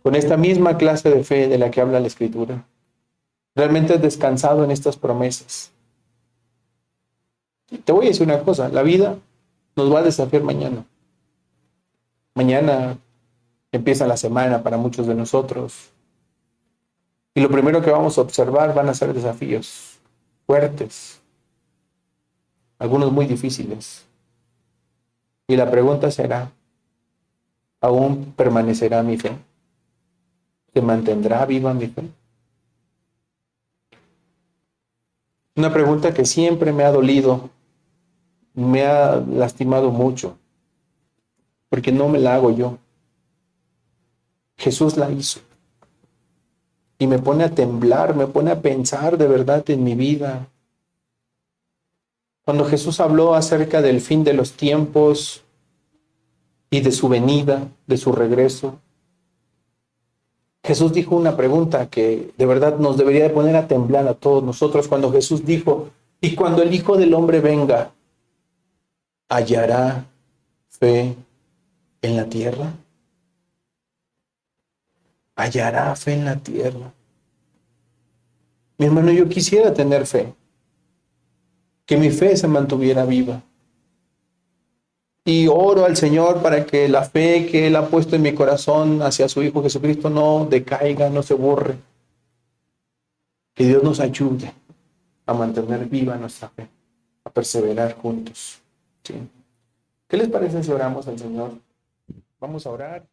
Con esta misma clase de fe de la que habla la Escritura. ¿Realmente has descansado en estas promesas? Te voy a decir una cosa, la vida nos va a desafiar mañana. Mañana empieza la semana para muchos de nosotros. Y lo primero que vamos a observar van a ser desafíos fuertes, algunos muy difíciles. Y la pregunta será, ¿aún permanecerá mi fe? ¿Se mantendrá viva mi fe? Una pregunta que siempre me ha dolido, me ha lastimado mucho, porque no me la hago yo. Jesús la hizo. y me pone a temblar, me pone a pensar de verdad en mi vida. Cuando Jesús habló acerca del fin de los tiempos y de su venida, de su regreso, Jesús dijo una pregunta que de verdad nos debería de poner a temblar a todos nosotros cuando Jesús dijo, y cuando el Hijo del Hombre venga, ¿hallará fe en la tierra? ¿Hallará fe en la tierra? Mi hermano, yo quisiera tener fe, que mi fe se mantuviera viva. Y oro al Señor para que la fe que Él ha puesto en mi corazón hacia su Hijo Jesucristo no decaiga, no se borre. Que Dios nos ayude a mantener viva nuestra fe, a perseverar juntos. ¿Sí? ¿Qué les parece si oramos al Señor? Vamos a orar.